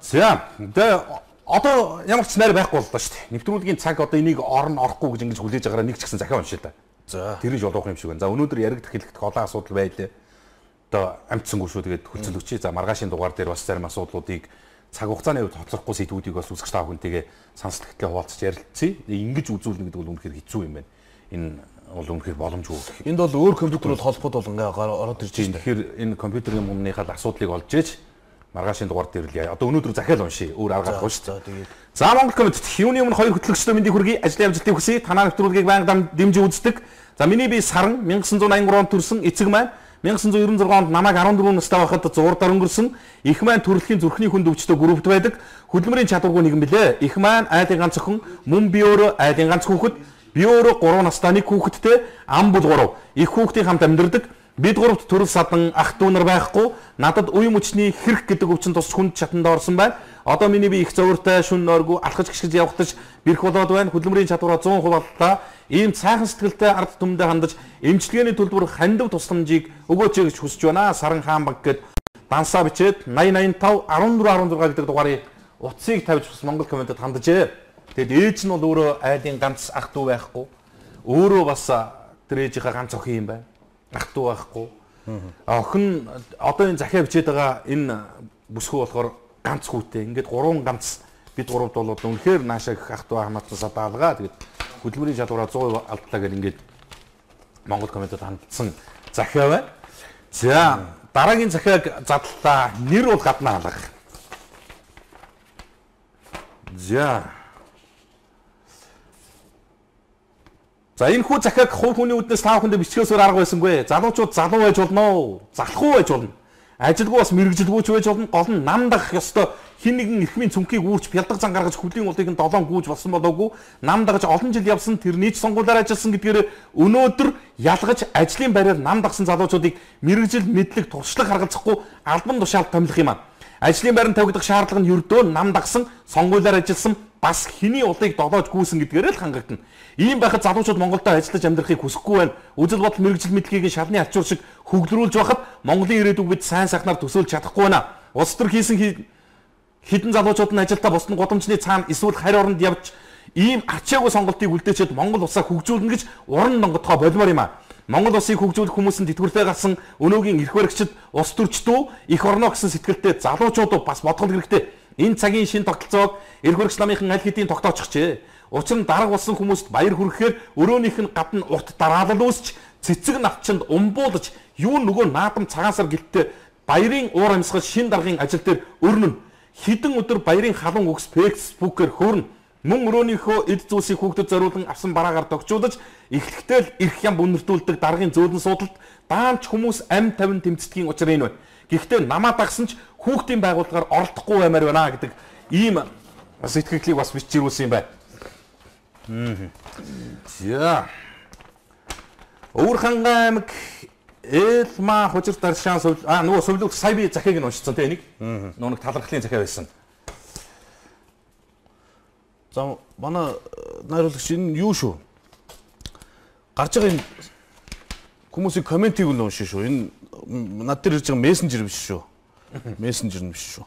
одоо ямар ч найр байхгүй боллоо шүү дээ. Нэвтрүүлгийн цаг одоо энийг орохгүй гэж ингэж хүлээж байгаараа нэг ч гэсэн захиа уншаа та. За тэр нь жолоох юм шиг байна. За өнөөдөр яригдах хэлэхэд олон асуудал байлээ. Одоо амтсангүй шүү тэгээд хөлцөл өчий. За маргаашийн дугаар дээр бас зарим асуудлуудыг цаг хугацааны хувьд хоцрохгүй сэдвүүдийг бас үзэгч тав хүнтэйгээ санал сэтгэлээ хуваалцаж ярилцъя. Ингэж үзүүлнэ гэдэг бол үнэхээр хэцүү юм байна. Энэ бол үнэхээр боломжгүй. Энд бол өөр компьютерүүд холбоод бол ингээ ороод ирж байна. Тэгэхээр энэ компьютерийн өмнөхийнхаа асуудлыг олж ээж маргаашийн дугаар дээр л одоо өнөөдөр захиал уншия. Өөр арга гарахгүй шүү дээ. За Монгол коммент юуны өмнө хоёр хөтлөгчдөө мэндийг хүргэе. Ажлын амжилтыг хүсье. Танаа нэвтрүүлгийг байнга дэмжиж үздэг. За миний бие Саран 1983 онд төрсэн эцэг маань 1996 онд намайг 14 настай байхад зурдаар өнгөрсөн. Их маань төрөлхийн зүрхний хүнд өвчтөй группт байдаг. Хөдөлмөрийн чадваргүй нэгэн билээ. Их маань айлын ганц охин, мөн би өөрөө айлын ганц хүүхэд. Би өөрөө 3 настай нэг хүүхэдтэй, ам бол 3. Их хүүхдийн хамт амьдардаг. Бид гуравт төрөл садан ах дүү нар байхгүй. Надад үе мөчний хэрэг гэдэг өвчин тус хүнд чатанд орсон байна. Одоо миний би их зовиртой, шүн нойргүй, алхаж гიშгэж явахдаж бэрх болоод байна. Хөдөлмөрийн чадвараа 100% боллоо. Ийм цаахан сэтгэлтэй ард түмэндээ хандаж эмчилгээний төлбөр хандив тусламжийг өгөөч гэж хүсэж байна. Саран хаан баг гээд дансаа бичээд 8085 1416 гэдэг дугаарыг утсыг тавьж бас Монгол комментэд хандажээ. Тэгэд ээж нь бол өөрөө айлын ганц ах дүү байхгүй. Өөрөө бас тэр ээжийнхээ ганц охин юм байна. Ах дүү байхгүй. Охин одоо энэ захиа бичээд байгаа энэ бүсгүй болохоор ганц хүүтэй. Ингээд 3 ганц бид гуравд бол үнэхээр наашаа их ах дүү хамаатсаа даалгаа. Тэгээд хөдөлмөрийн чадвараа 100% алдлаа гэж ингээд Монгол комментэд хандсан захиа байна. За дараагийн захиаг задлаа. Нэр бол гаднаа халах. За. За энэ хүү захиаг хувь хүний үднээс 5 хүндээ бичгээс өөр арга байсангүй. Залуучууд залуу байж болно уу? Залхуу байж болно. Ажилгүй бас мэрэгжилгүй ч байж болно. Гол нь нам дах ёстой. Хин нэгэн эрхмийн цүнхийг үүрч бялдаг зан гаргаж хөлийн улыг нь 7 гүйж болсон болоогүй. Нам дагаж олон жил явсан тэр нийт сонгуулиар ажилласан гэдгээр өнөөдөр ялгаж ажлын байраар нам дагсан залуучуудыг мэрэгжил мэдлэг туршлага харгалзахгүй албан тушаалд томилох юм аа. Ажлын байранд тавигдах шаардлага нь ердөө нам дагсан сонгуулиар ажилласан бас хиний улыг долоож гүйсэн гэдгээрээ л хангагдана. Ийм байхад залуучууд Монголдо ажиллаж амьдрахыг хүсэхгүй байна. Үжил бодол мэрэгжил мэдлэгийг шалны ачуур шиг хөгжрүүлж байхад Монголын ирээдүг бид сайн сайхнаар төсөөлж чадахгүй байна. Улс төр хийсэн хідэн залуучууд нь ажилдаа босдон годамжны цаана эсвэл харь оронд явж ийм ачаагүй сонголтыг үлдээчихэд Монгол улсаа хөгжүүлнэ гэж уран донготгоо болмоор юм аа. Монгол улсыг хөгжүүлэх хүмүүс нь тэтгэвртэй гарсан өнөөгийн эрх баригчид улс төрчдөө их орно гэсэн сэтгэлтэй залуучууд бас бодгол хэрэгтэй. Энэ цагийн шин тогтолцоог эрх баригч намынхан аль хэдийн тогтоочихжээ. Учир нь дарга болсон хүмүүст баяр хүргэхээр өрөөнийх нь гадна урт дараалал үүсч цэцэг навчинд умбуулж юу нөгөө наадам цагаансар гэлтээ баярын уур амьсгал шин даргын ажил дээр өрнөн хідэн өдөр баярын халуун үгс фэйсбүүкээр хөөрнө. Мөн өрөөнийхөө эд зүйлсийг хүүхдэд зориулан авсан бараагаар тогтжуулж эхлэхдээ л эрх ям үнэртүүлдэг даргын зөөлөн суудалд даанч хүмүүс амь тавин тэмцдгийн учир энэ байна. Гэхдээ намаа дагсан ч хүүхдийн байгууллагаар оролдохгүй баймаар байна гэдэг ийм сэтгэлийг бас бичирүүлсэн юм байна. За. Өвөрхангай аймаг Элма хужир даршаан нөгөө сувлуур сая би захиаг нь уншицсан тийм нэг. Нөгөө талархлын захиа байсан. За манай найруулагч энэ юу шүү? Гарч байгаа энэ хүмүүсийн комментиг л уншин шүү. Энэ над дээр ирж байгаа мессенжер биш шүү. Мессенжер нь биш шүү.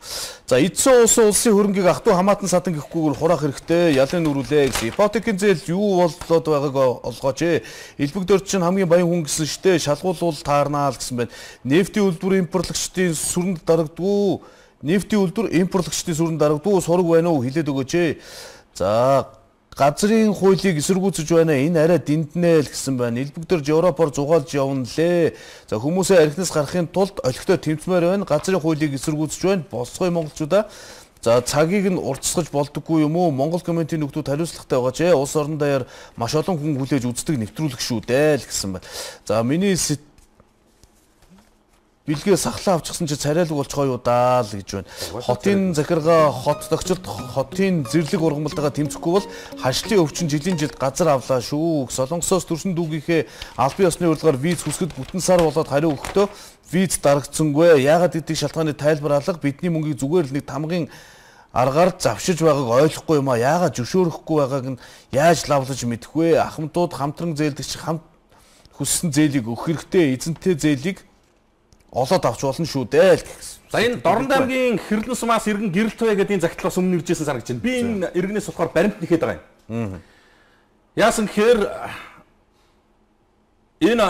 За эдсэн улсын хөрөнгийг ах トゥ хамаатан садан гэхгүйгээр хураах хэрэгтэй. Ялын нүрүүлээ гэсэн. Ипотекийн зээл юу боллоод байгааг олгооч. Элбэгдэр чинь хамгийн баян хүн гэсэн штэ. Шалгуулвал таарнаа л гэсэн байна. Нефтийн үйлдвэр импортлогчдын сүрэнд дарагдгүй. Нефтийн үйлдвэр импортлогчдын сүрэнд дарагдгүй сураг байна уу хэлээд өгөөч. За газрын хуулийг эсэргүүцэж байна. Энэ арай дэнднэ л гэсэн байна. Элбэгдэрж Европоор зугаалж явна лээ. За хүмүүсээ архинаас гарахын тулд олигтой тэмцмээр байна. Газрын хуулийг эсэргүүцэж байна. Босгоё монголчуудаа. За цагийг нь уртсгаж болдоггүй юм уу? Монгол комментийн нөхдүүд хариуцлагатай байгаа ч улс орон даяар маш олон хүн хүлээж үздэг нэвтрүүлэг шүү дээ л гэсэн байна. За миний бэлгээ сахлаа авчихсан чи царайлаг болчихоо юу даа л гэж байна. Хотын захиргаа хот тогтцолд хотын зэрлэг ургамалтайгаа тэмцэхгүй бол хашлын өвчин жилийн жилд газар авлаа шүү. Солонгосоос төрсөн дүүгийнхээ албан ёсны урилгаар виз хүсгэд бүтэн сар болоод хариу өгөхдөө виз дарагдсангүй. Яагаад гэдэг шалтгааны тайлбар алга бидний мөнгийг зүгээр л нэг тамгын аргаар завшиж байгааг ойлгохгүй юм а. Яагаад зөвшөөрөхгүй байгааг нь яаж лавлаж мэдэх вэ? Ахмадууд хамтран зээлдэгч хамт хүссэн зээлийг өгөх хэрэгтэй. Эзэнтэй зээлийг олоод авч болно шүү дээ л гэсэн. За энэ Дорнод аймгийн Хэрлэн сумаас иргэн гэрэлтвэ гэдэг энэ захидлаас өмнө иржсэн санагдаж байна. Би энэ иргэнээс болохоор баримт нэхэд байгаа юм. Яасан гэхээр энэ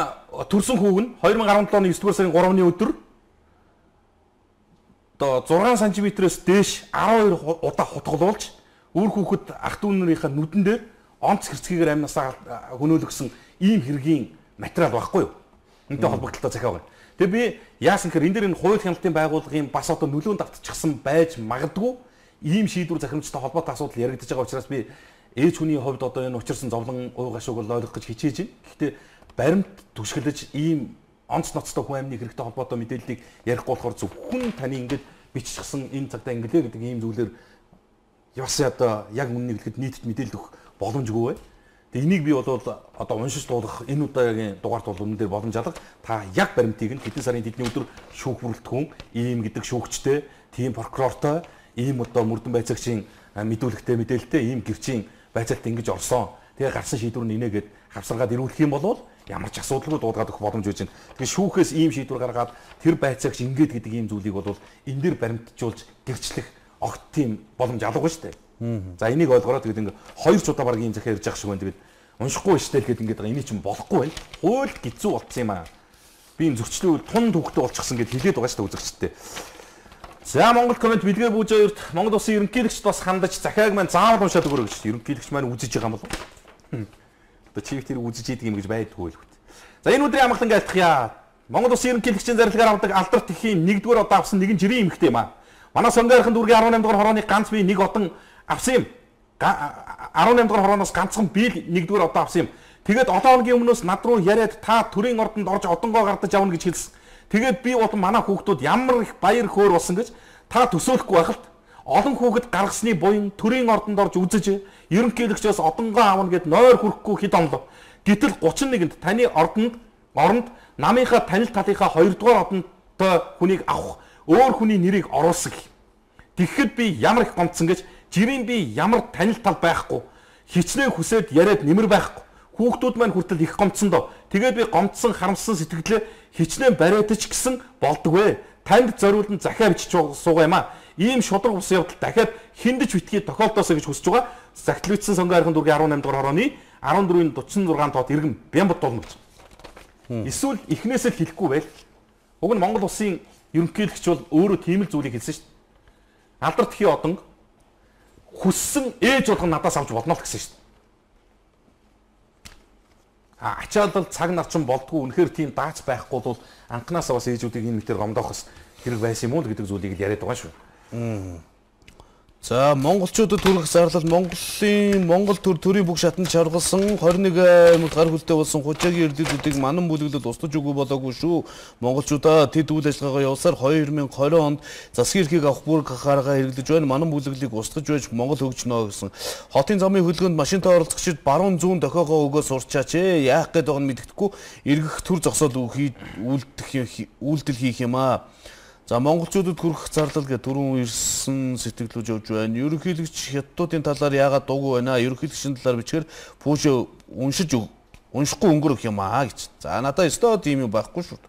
төрсөн хүүг нь 2017 оны 9 дугаар сарын 3-ны өдөр одоо 6 см-ээс дээш 12 удаа хутгалуулж үр хүүхэд ах дүүнэрийнхээ нүдэн дээр онц хэрцгийгээр амнасаа хөнөөлгсөн ийм хэргийн материал байхгүй юу? Энтэй холбогдлолтой захиа байна. Тэгээ би яасан гэхээр энэ дээр энэ хууль хяналтын байгууллагын бас одоо нөлөөнд автчихсан байж магадгүй ийм шийдвэр захирамжтай холбоотой асуудал яригдж байгаа учраас би ээж хүний хувьд одоо энэ учирсан зовлон уу гашууг ойлгох гэж хичээж байна. Гэхдээ баримт түшгэлж ийм онц ноцтой хүн амны хэрэгтэй холбоотой мэдээллийг ярихгүй болохоор зөвхөн таны ингэж биччихсэн энэ цагтаа инглээ гэдэг ийм зүйлээр бас одоо яг үннийг хэлэхэд нийтэд мэдээлэл өгөх боломжгүй бай. Тэгээ энийг би бол одоо уншиж дуулах энэ удаагийн дугаарт бол өнөн дээр боломж алга. Та яг баримтыг нь хэдэн сарын тэдний өдөр шүүх бүрэлдэхүүн ийм гэдэг шүүгчтэй, тийм прокурортой, ийм одоо мөрдөн байцаагчийн мэдүүлэгтэй мэдээлэлтэй ийм гэрчийн байцаалт ингэж орсон. Тэгээ гарсан шийдвэр нь инээгээд хавсаргаад ирүүлэх юм бол ямар ч асуудалгүй дуудаад өгөх боломж үүж байна. Тэгээ шүүхээс ийм шийдвэр гаргаад тэр байцаагч ингээд гэдэг ийм зүйлийг бол энэ дээр баримтжуулж гэрчлэх огт тийм боломж алга шүү дээ. За энийг ойлгороо тэгээд ингээ хоёр ч удаа баг ийм захиа ирж байгаа шиг байна. Тэгээд уншихгүй штэ л гээд ингээд байгаа. Эний чинь болохгүй байна. Хууль гизүү болцсон юм аа. Би энэ зөрчлийн үед тун төвхтэй болчихсон гэд хэлээд байгаа штэ үзэгчтэй. За Монгол коммент бэлгээ бүүж хоёрт Монгол улсын ерөнхийлөгчд бас хандаж захиаг маань заавал уншаад өгөрөө гэж ерөнхийлөгч маань үзэж байгаа юм болов. Одоо чив тэр үзэж идэг юм гэж байдгүй л хөт. За энэ өдрийн амгалан айлтгая. Монгол улсын ерөнхийлөгчийн зарилгаар авдаг алдарт ихийн 1-р удаа авсан нэгэн жирийн эмэгтэй юм аа. Манай сонгойрхон дүүргийн 18 дугаар хорооны ганц бие нэг отон авсан юм. 18 дугаар хорооноос ганцхан би л 1-р одоо авсан юм. Тэгээд одоо хоногийн өмнөөс над руу яриад та төрийн ордонд орж одонгоо гардаж авна гэж хэлсэн. Тэгээд би бол манай хүүхдүүд ямар их баяр хөөр болсон гэж та төсөөлөхгүй байхад олон хүүхэд гаргасны буян төрийн ордонд орж үзэж ерөнхийлөгчөөс одонгоо авна гэд нойр хүрхгүй хэд онлоо. Гэтэл 31-нд таны оронд намынхаа танил талынхаа 2-р одонтой хүнийг авах өөр хүний нэрийг оруулсан гэх. Тэгэхэд би ямар их гомдсон гэж жирийн би ямар танил тал байхгүй хичнээн хүсээд яриад нэмэр байхгүй. Хүүхдүүд маань хүртэл их гомдсон доо. Тэгээд би гомдсон харамссан сэтгэлээ хичнээн бариадаж гисэн болдгоо. Танд зориулан захиа бичиж суугаа юм аа. Ийм шудраг ус явдал дахиад хиндэж битгий тохиолдосоо гэж хүсэж байгаа. Загтлагдсан сонгоо архын дүүргийн 18 дугаар хорооны 14-ийн 46 тоод иргэн Бямбат болно гэж. Эсвэл эхнээсээ л хэлэхгүй байл. Уг нь Монгол улсын ерөнхийлөгч бол өөрөө тийм л зүйлийг хэлсэн шүү дээ. Алдар тхий одон хүссэн ээж болгон надаас авч болно л гэсэн шүү дээ. Ачаалал цаг нарчин болдгоо үнэхээр тийм даач байхгүй бол анханасаа бас ээжүүдийг энэ мэтэр гомдоохос хэрэг байсан юм уу гэдэг зүйлийг л яриад байгаа шүү. За монголчуудад хүрэх зарлал Монгол төрийн бүх шатанд чаргалсан 21 аймагт гар хүлтэй болсон хужаагийн эрдэмтдүүдийг манан бүлэглэл устгаж өгөө болоогүй шүү. Монголчуудаа тэд үйл ажиллагаагаа явуулсаар 2020 онд засгийн эрхийг авах бүр гараагаа хэрэглэж байна. Манан бүлэглэлийг устгаж байж Монгол хөгжнө гэсэн. Хотын замын хөдөлгөөнд машинтай оролцогчид баруун зүүн дохиогоо өгөө сурчаач ээ. Яах гээд байгааг нь мэдэхгүй эргэх төр зогсоод үйлдэл хийх юм аа. За монголчуудад хүрэх зарлал гэж түрүүн ирсэн сэтгэлүүд явж байна. Ерөнхийлөгч хятадуудын талаар яагаад дуугүй байна? Ерөнхийлөгчийн талаар бичгээр пүүш уншихгүй өнгөрөх юм аа гэж. За надад өстой тийм юм байхгүй шүү.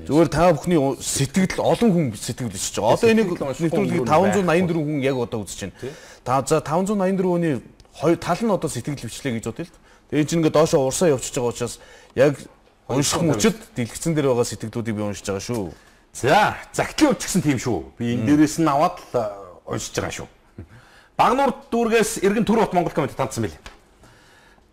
Зүгээр та бүхний сэтгэл олон хүн сэтгэл бичиж байгаа. Одоо энийг нэвтрүүлгийг 584 хүн яг одоо үзэж байна. За 584 хүний тал нь одоо сэтгэл бичлээ гэж бодъё л. Тэгээ чинь ингээд доошоо урсаа явчихж байгаа учраас яг унших мөчөд дэлгэцэн дээр байгаа сэтгэлүүдийг би уншиж байгаа шүү. За, загтлын өвч гэсэн тийм шүү. Би энэ дээрээс нь аваад уншиж байгаа шүү. Багнуур дүүргээс эргэн Түр бот Монгол коммент тандсан байли.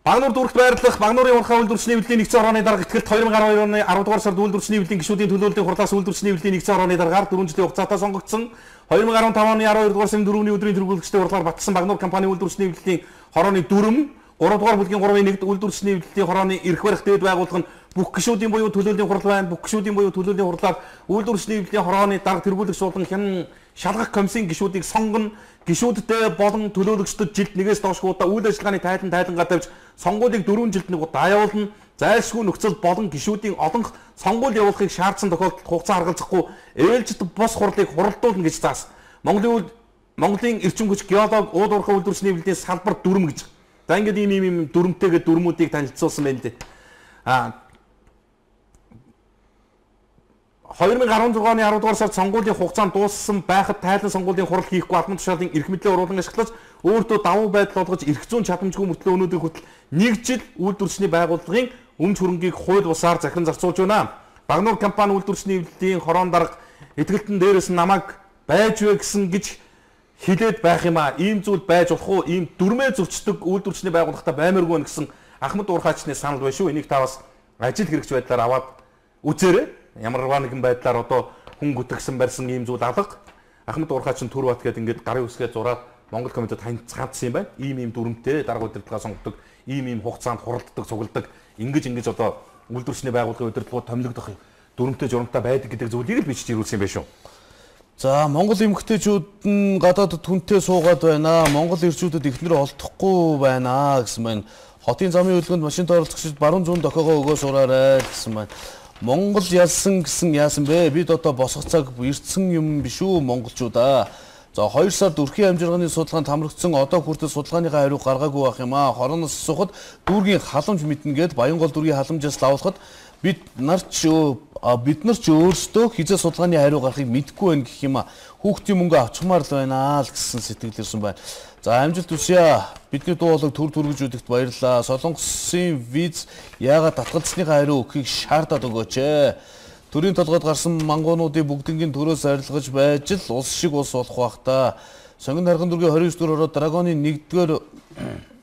Багнуур дүүрэгт байрлах Багнуурын урхаа үйлдвэрчний эвлэлийн нэгдсэн хорооны дарга ихтгэл 2012 оны 10 дугаар сард үйлдвэрчний эвлэлийн гишүүдийн төлөөллийн хурлаас үйлдвэрчний эвлэлийн нэгдсэн хорооны даргаар 4 жилийн хугацаатай сонгогдсон. 2015 оны 12 дугаар сарын 4-ний өдрийн тэргүүлэгчтэй урлагаар батлсан Багнуур компани үйлдвэрчний эвлэлийн хорооны дүрм 3 дугаар бүлгийн 3-ын 1-д үйлдвэрчний эвлэлийн хорооны эрх барих дээд байгууллага нь бүх гишүүдийн буюу төлөөллийн хурал байна. Бүх гишүүдийн буюу төлөөллийн хурлаар үйлдвэрчний эвлэлийн хорооны дарга тэргүүлэгч болон хэн шалгах комиссийн гишүүдийг сонгоно. Гишүүдтэй болон төлөөлөгчдөд жилд нэгээс доошгүй удаа үйл ажиллагааны тайлангаа тавьж сонгуулийг 4 жилд нэг удаа явуулна. Зайлшгүй нөхцөл болон гишүүдийн олонх сонгуул явуулахыг шаардсан тохиолдолд хугацаа харгалзахгүй ээлжид бос хурлыг хуралдуулна гэж заасан. Монголын эрчим хүч геолог ууд уурхай үйлдвэрчний эвлэлийн салбар дүрм гэж. За ингээд ийм дүрмтэйгээ дүрмүүдийг танилцуулсан байна л дээ. 2016 оны 10 дугаар сард сонгуулийн хугацаанд дууссан байхад тайлан сонгуулийн хурал хийхгүй албан тушаалын эрх мэдлээ уруулан ашиглаж өөртөө давуу байдал олгож эрх зүйн чадамжгүй мөртлөө өнөөдрийн хүртэл 1 жил үйлдвэрчний байгууллагын өмч хөрөнгийг хууль бусаар захиран зарцуулж байна. Багнуур компани үйлдвэрчний эвлэлийн хорон дарга итгэлтэн дээрээс нь намайг байж вэ гэсэн гэж хилээд байх юм аа. Ийм зүйл байж болох уу? Ийм дүрмээ зөрчдөг үйлдвэрчний байгууллагатай баймиргүй нэ гэсэн Ахмад Уурхайчны санал байна шүү. Энийг та бас ажил хэрэгч байдлаар аваад үзээрэй. Ямарваа нэгэн байдлаар одоо хүн гүтгсэн барьсан ийм зүйл алга. Ахмад Уурхайчин Түр бат гэдэг ингээд гарын үсгээ зураад Монгол комментэд хандсан юм байна. Ийм дүрмтэй дарга удирдлага сонгодог, ийм хугацаанд хуралддаг, цугладаг, ингэж одоо үйлдвэрчний байгууллагын удирдлагууд томилогдох дүрмтэй журамтай байдаг гэдэг зүйлийг л бичиж ирүүлсэн юм байна шүү. За Монгол эмэгтэйчүүд нь гадаадд хүнтэй суугаад байна. Монгол эрчүүдэд эхнэр олдохгүй байна гэсэн байна. Хотын замын хөдөлгөөнд машинтай оролцогчид баруун зүүн дохиогоо өгөө сураарай гэсэн байна. Монгол ялсан гэсэн яасан бэ? Бид одоо босох цаг ирсэн юм биш үү монголчуудаа. За 2 сард өрхийн амжиргааны судалгаанд хамрагдсан одоо хүртэл судалгааныхаа хариу гаргаагүй байх юм аа. Хорооноос асуухад дүүргийн халамж мэднэ гэд Баянгол дүүргийн халамжаас лавлахад бид нар ч өөрсдөө хизээ судалгааны хариу гарахыг мэдэхгүй байна гэх юм аа. Хүүхдийн мөнгө авчмаар л байна л гэсэн сэтгэл ирсэн байна. За амжилт хүсье. Бидний дуу хоолойг төр түргэж үзэгт баярлалаа. Солонгосын виз яагаад татгалзсныхаа хариу өгөхийг шаардаад өгөөч. Төрийн толгойд гарсан мангуунуудын бүгднгийн төрөөс арилгаж байж л улс шиг улс болох бах та. Сонгон харган дүүргийн 29 дугаар ороод драгоны 1-р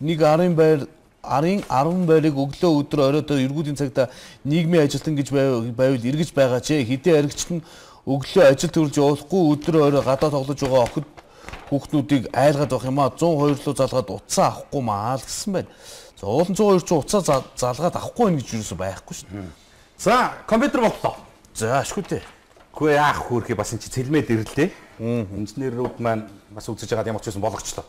1.10 байр арын 10 байрыг өглөө өдөр оройдоо эргүүдийн цагта нийгмийн ажилтан гэж байвал эргэж байгаа ч хэдийн аригчт нь өглөө ажил төрж явуулахгүй өдөр орой гадаа тоглож байгаа охид хүүхнүүдийг айлгаад байх юм аа 102 руу залгаад утсаа авахгүй маа л гэсэн байна. За уулын 102 руу утсаа залгаад авахгүй байх гэж юусоо байхгүй шүү дээ. За компьютер боллоо. За ашгүй дээ. Хөөе яах хөөрхий бас энэ чи цэлмээд ирлээ. Инженерүүд маань бас үзэж байгаа ямар ч байсан болгочлоо.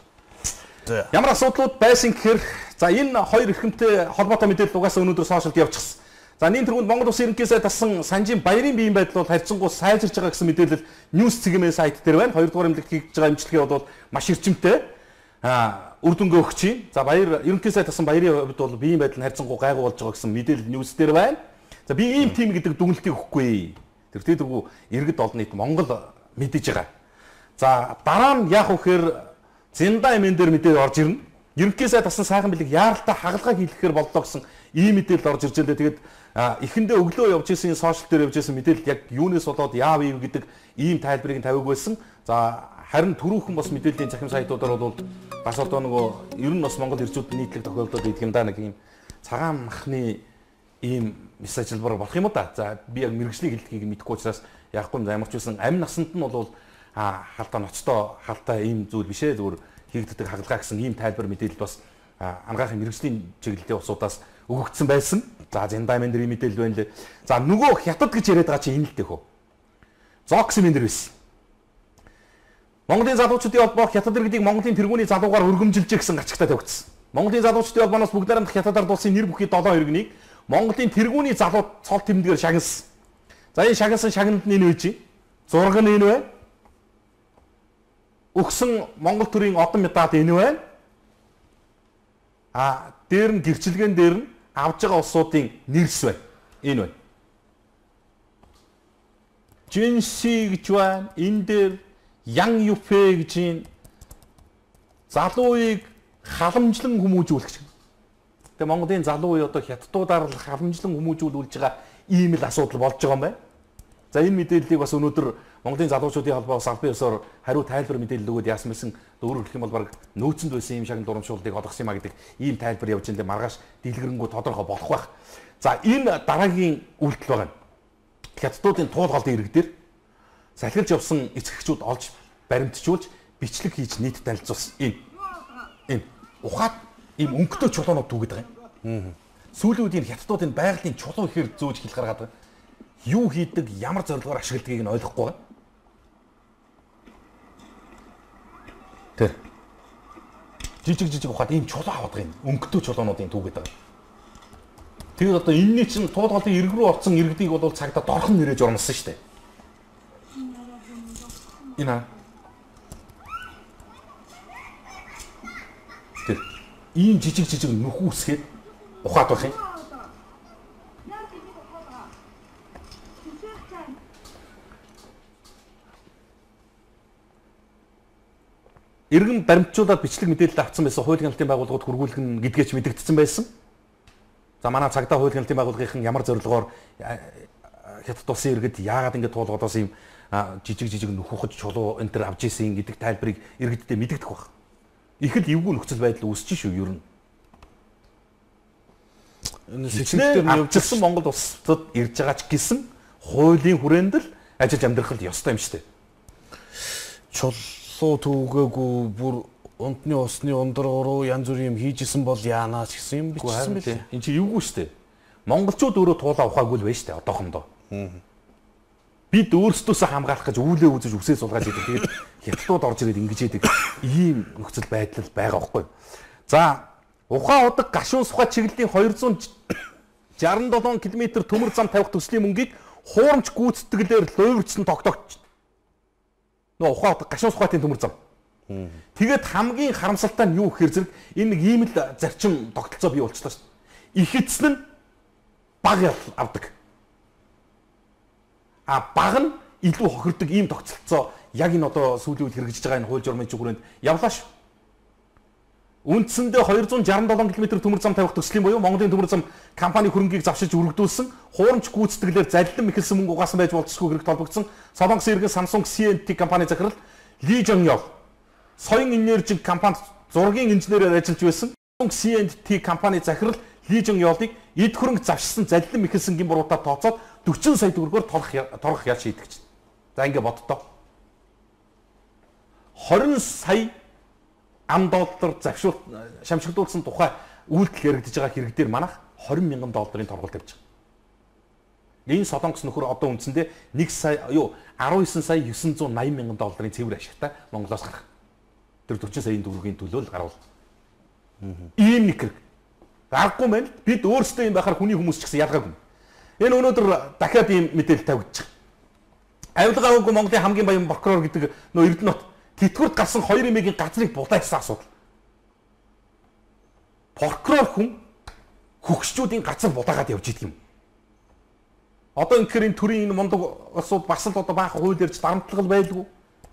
За ямар асуудлууд байсан гэхээр за энэ хоёр эрхэмтэй холбоотой мэдээлэл угаасаа өнөөдөр сошиалд явчихсан. За нийт тэргуунд Монгол Улсын ерөнхий сайд тасан санжийн баярын биеийн байдал бол харьцангуй сайжирч байгаа гэсэн мэдээлэл News цэгийн сайт дээр байна. Хоёрдугаар эмнэлэгт хийж байгаа эмчилгээ бол маш эрчимтэй үр дүнгээ өгч чинь. За баяр ерөнхий сайд тасан баярын хувьд бол биеийн байдал нь харьцангуй гайгүй болж байгаа гэсэн мэдээлэл News дээр байна. За би ийм тим гэдэг дүгнэлтийг өгөхгүй. Тэр тэргүй иргэд олон нийт Монгол мэдэж байгаа. За дараа нь яах вэ гэхээр зинда эмэн дээр мэдээ орж ирнэ. Ерөнхий сайд тасан сайхан бэлэг яаралтай хагалгаа хийлгэхээр боллоо гэсэн ийм мэдээлэл орж ирж байлаа. Тэгээд эхэндээ өглөө явж исэн сошиал дээр явж исэн мэдээлэл яг юунаас болоод яав ив гэдэг ийм тайлбарыг тавиаг байсан. За харин түрүүхэн бас мэдээллийн захим сайтуудаар бол бас одоо нөгөө ер нь бас Монгол ирчүүд нийтлэг тохиолдоод идэх юм да нэг ийм цагаан махны ийм мессежлбар болох юм уу да. За би яг мэрэгжлийн хэллэгийг мэдэхгүй учраас яахгүй юм ямар ч байсан амь насанд нь бол халтаа ноцтой халтаа ийм зүйл бишээ зүгээр хийгддэг хагалгаа гэсэн ийм тайлбар мэдээлэл бас ангаахын мэрэгжлийн чиглэлийн усудаас өгөгдсөн байсан. За зиндаймын дээр мэдээлэл байна лээ. За нөгөө хятад гэж яриад байгаа чи энэ л дээ хөө. Зокс юм дээр байсан. Монголын залуучуудын холбоо хятад иргэдийг Монголын тэргүүний залуугаар өргөмжилж гэсэн гачигтай тавигдсан. Монголын залуучуудын холбооноос бүгд найрамдах хятад ард улсын нэр бүхий 7 иргэнийг Монголын тэргүүний залуу цол тэмдгээр шагнасан. За энэ шагнасан шагнанд нь энэ үеж. Зураг нь энэ байна. Өгсөн Монгол төрийн одон медаль энэ байна. Дээр нь гэрчилгээн дээр нь авж байгаа улсуудын нэрс байна. Энэ байна. Жинси гэж байна. Энэ дээр Ян Юфэ гэж энэ залууыг халамжлан хүмүүжүүлэх. Тэгээ Монголын залуу уу одоо хятадуудаар л халамжлан хүмүүжүүлүүлж байгаа ийм л асуудал болж байгаа юм байна. За энэ мэдээллийг бас өнөөдөр Монголын залуучуудын холбоос албан ёсоор хариу тайлбар мэдээлэл өгөөд яасан мэсэн өөрөөр хэлэх юм бол баг нөөцөнд байсан ийм шагнал дурамжуулалтыг олгосон юм а гэдэг ийм тайлбар явж индээ маргааш дэлгэрэнгүй тодорхой болох байх. За энэ дараагийн үйлдэл байгаа. Хятадуудын туулгалын ирэг дээр салхилж явсан эцэгчүүд олж баримтжуулж бичлэг хийж нийт танилцуулсан. Энэ ухаад ийм өнгөтэй чулуунууд түүгээд байгаа юм. Сүүлийн үед энэ хятадуудын байгалийн чулуу ихээр зөөж хил гаргаад байгаа. Юу хийдэг, ямар зорилгоор ашигладгийг нь ойлгохгүй байгаа. Тэр жижиг ухаад ийм чулуу аваад байгаа юм. Өнгөтэй чулуунуудын түүгээд байгаа. Тэгээд одоо энэний чинь туулгалын ирэг рүү орсон иргэдийг бол цагдаа дорхон нэрэж урмсан шүү дээ. Энэ тэр ийм жижиг нөхүүсгээд ухаад байх юм. Иргэн баримтжуулаад бичлэг мэдээлэл авсан байсан хуулийн хяналтын байгууллагууд хургуулгын гэдгээ ч мэдэгдсэн байсан. За манай цагдаа хуулийн хяналтын байгууллагын ямар зорилгоор хятад улсын иргэд яагаад ингэ туулгадаас ийм жижиг нөхөхөж чулуу энэ төр авж ийсэн гэдэг тайлбарыг иргэддээ мэдэгдэх баг. Их л эвгүй нөхцөл байдал үүсэж шүү ер нь. Энэ сэжигтэр нь явжсэн Монгол улсад ирж байгаа ч гэсэн хуулийн хүрээнд л ажиллаж амьдрах л ёстой юм шүү дээ. Чулуу түүгээгүй бүр унтны усны ундруу янз бүрийн юм хийжсэн бол яанаа ч гэсэн юм бичсэн байлээ. Энд чи эвгүй шүү дээ. Монголчууд өөрөө туулаа ухаагүй л байна шүү дээ одоохондоо. Бид өөрсдөөсөө хамгаалах гэж үүлээ үзэж үсээ сулгаж идэг. Тэгээд хятадууд орж ирээд ингэж идэг ийм нөхцөл байдал байгаа байхгүй. За ухаан удаг гашуун сухай чиглэлийн 267 км төмөр зам тавих төслийн мөнгийг хуурамч гүйцэтгэлээр луйварчсан тогтоогч. Нөө ухаан удаг гашуун сухайтын төмөр зам. Тэгээд хамгийн харамсалтай нь юу гэхээр зэрэг энэ нэг ийм л зарчим тогтолцоо бий болчихлоо шүү дээ. Их эцэн нь баг авдаг. Баг нь илүү хохирдог ийм тогтолцоо яг энэ одоо сүүлийн үед хэрэгжиж байгаа энэ хууль журмын зүгүүрэнд явлаа шүү. Үндсэндээ 267 км төмөр зам тавих төслийн буюу Монголын төмөр зам компани хөрөнгийг завшиж өргөдүүлсэн хуурамч гүйцэтгэлээр залилан мэхэлсэн мөнгө угаасан байж болцсогүй хэрэгт холбогдсон Солонгос иргэн Samsung CNT компани захирал Ли Жонёл соён энержи компанид зургийн инженерээр ажиллаж байсан CNT компани захирал Ли Жонёлыг эд хөрөнгө завшсан залилан мэхэлсэн гин буруудаар тооцоод 40 сая төгрөгөөр торгох ял шийдэгч. За ингэ боддоо. 20 сая ам доллар шамшигдуулсан тухай үйлдэл яригдж байгаа хэрэг дээр манайх 20 мянган долларын торгууль тавьж байгаа. Энэ Солонгос нөхөр одоо үндсэндээ 19 сая 980 мянган долларын цэвэр ашигтай Монголоос гарах. Тэр 40 саяын төгрөгийн төлөө л гарвал. Ийм нэг хэрэг. Гарахгүй мэн бид өөрсдөө юм байхаар хүний хүмүүс ч гэсэн ялгаагүй. Энэ өнөөдөр дахиад ийм мэдээлэл тавьж байгаа. Авилгаагүй Монголын хамгийн баян прокурор гэдэг нөө Эрдэнэт тэтгэврт гарсан 2 эмээгийн газрыг булаачсан асуудал. Прокурор хүн хөгшчүүдийн газар булаагаад явж идэг юм. Одоо энэ төрийн энэ мундаг улсууд бас л одоо баах хууль ярьж дарамтлагал байлгүй.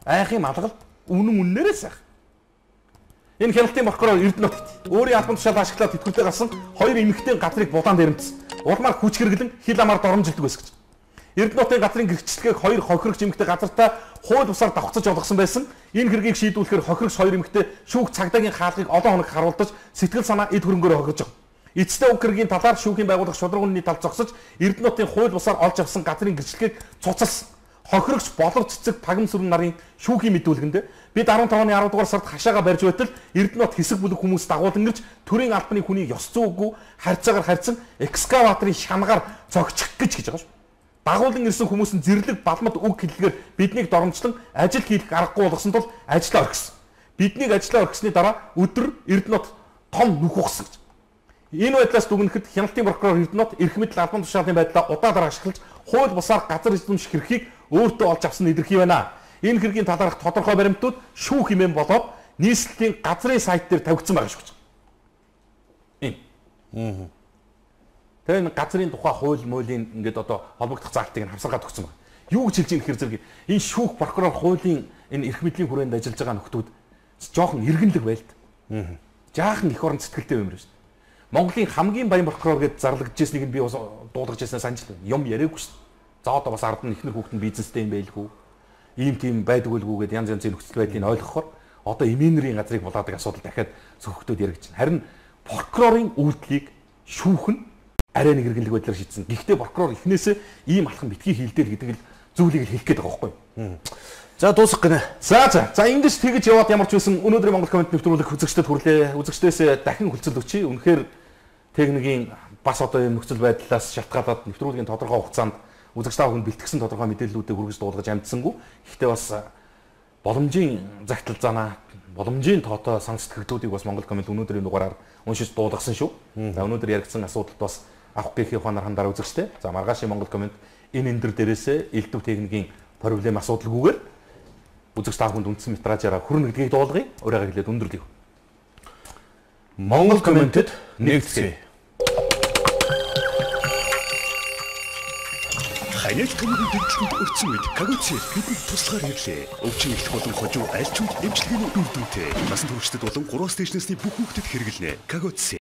Айхын малгал үнээрээ сайх. Энэ хяналтын прокурор Эрдэнэт өөрийн албан тушаал ашиглаад тэтгэвртээ гарсан 2 эмэгтэй газрыг булаанд ирэмцсэн. Улмаар хүч хэрэглэн хил амаар доромжилдэг байсан гэж. Эрдэнэтийн газрын гэрчлэгийг 2 хохирогч эмэгтэй газартаа хууль бусаар давхцаж олгосон байсан. Энэ хэргийг шийдвүүлэхээр хохирогч 2 эмэгтэй шүүх цагдаагийн хаалгыг олон хоног харуулдаж сэтгэл санаа эд хөрөнгөөр хохирж байгаа. Эцсийн уг хэргийн талаар шүүхийн байгууллага шударгууны тал зогсож Эрдэнэтийн хууль бусаар олж авсан газрын гэрчлэгийг цуцалсан. Хохирогч боловч цэцэг пагам сүрэн нарын шүүхийн мэдүүлгэнд бид 15 оны 10 дугаар сард хашаага барьж байтал Эрдэнэт хэсэг бүлэг хүмүүс дагуулan ирж төрийн албаны хүнийг ёс зүйгүй харьцаагаар харьцан экскаваторын шанагаар цогчих гэж байгаа шүү. Дагуулan ирсэн хүмүүс нь зэрлэг балмад үг хэллэгээр биднийг доромжлон ажил хийх аргагүй болгосон тул ажлаа орхисон. Биднийг ажлаа орхисны дараа өдөр Эрдэнэт том нүх ухсан гэж. Энэ байдлаас дүгнэхэд хяналтын прокурор Эрдэнэт эрх мэдэл албан тушаалын байдлаа удаадаар ашиглаж хууль бусаар газар эзэмших хэргийг өөртөө олж авсан илэрхий байна. Энэ хэргийн талаарх тодорхой баримтууд шүүх хэмээн болоод нийслэлийн газрын сайт дээр тавигдсан байгаа шүү. Ийм. Тэгээ энэ газрын тухай хууль муулийн ингээд одоо холбогдох заалтыг нь хамсаргаад өгсөн байна. Юу гэж хэлж ийм хэр зэрэг энэ шүүх прокурор хуулийн энэ эрх мэдлийн хүрээнд ажиллаж байгаа нөхдүүд жоохон иргэнлэг байл та. Жаахан их орон сэтгэлтэй юм байна шүү. Монголын хамгийн баян прокурор гэж зарлагдчихсэнийг нь би бас дуулгаж яснаа санаж байна. Юм яриаггүй шүү. За одоо бас ард нь ихнэр хүүхэд нь бизнестэй юм байлгүй. Ийм тийм байдаг үлгүйгээд янз янзын нөхцөл байдлыг ойлгохоор одоо эмээнэрийн газрыг булаадаг асуудал дахиад зөвхөтөд яригдчихна. Харин прокурорын үйлдэлийг шүүх нь арай нэг иргэнлэг байдлаар шийдсэн. Гэхдээ прокурор эхнээсээ ийм алхам битгий хийлдэл гэдэг л зүйлийг л хэлэх гээд байгаа байхгүй юу? За дуусах гинэ. За ингэж тэгэж яваад ямар ч байсан өнөөдрийн Монгол коммент нэвтрүүлэг үзэгчдэд хүрлээ. Үзэгчдээс дахин хүлцэл өгчий. Үнэхээр техникийн бас одоо ийм нөхцөл байдлаас шалтгаалаад нэвтрүүлгийн тодорхой хугацаанд үзэгч та бүхэнд бэлтгэсэн тодорхой мэдээллүүдийг хүргэж дуулгаж амжсангүй. Гэхдээ бас боломжийн загтал занаа, боломжийн тоотой сан сэтгэгдлүүдийг бас Монгол коммент өнөөдрийн дугаараар уншиж дуулгасан шүү. За өнөөдөр яригдсан асуудалд бас авах гэхийн ухаанаар хандаар үзэгчтэй. За маргаашийн Монгол коммент энэ дээр дээрээсээ элдв техникийн проблем асуудалгүйгээр үзэгч та бүхэнд үндсэн метражаараа хүрнэ гэдгийг дуулгая. Өөрөөгөө хэлээд өндөрлөе. Монгол комментэд нэгтгэе. Ханиад комментийн дэлгэцэнд өрцөн үед Кагоци бидний туслахаар ирлээ. Өвчин их болон хожуу альчууд эмчилгээний үр дүнтэй. Насан туршид болон 3 стейшнээс бүх хүүхдэд хэрэглэнэ. Кагоци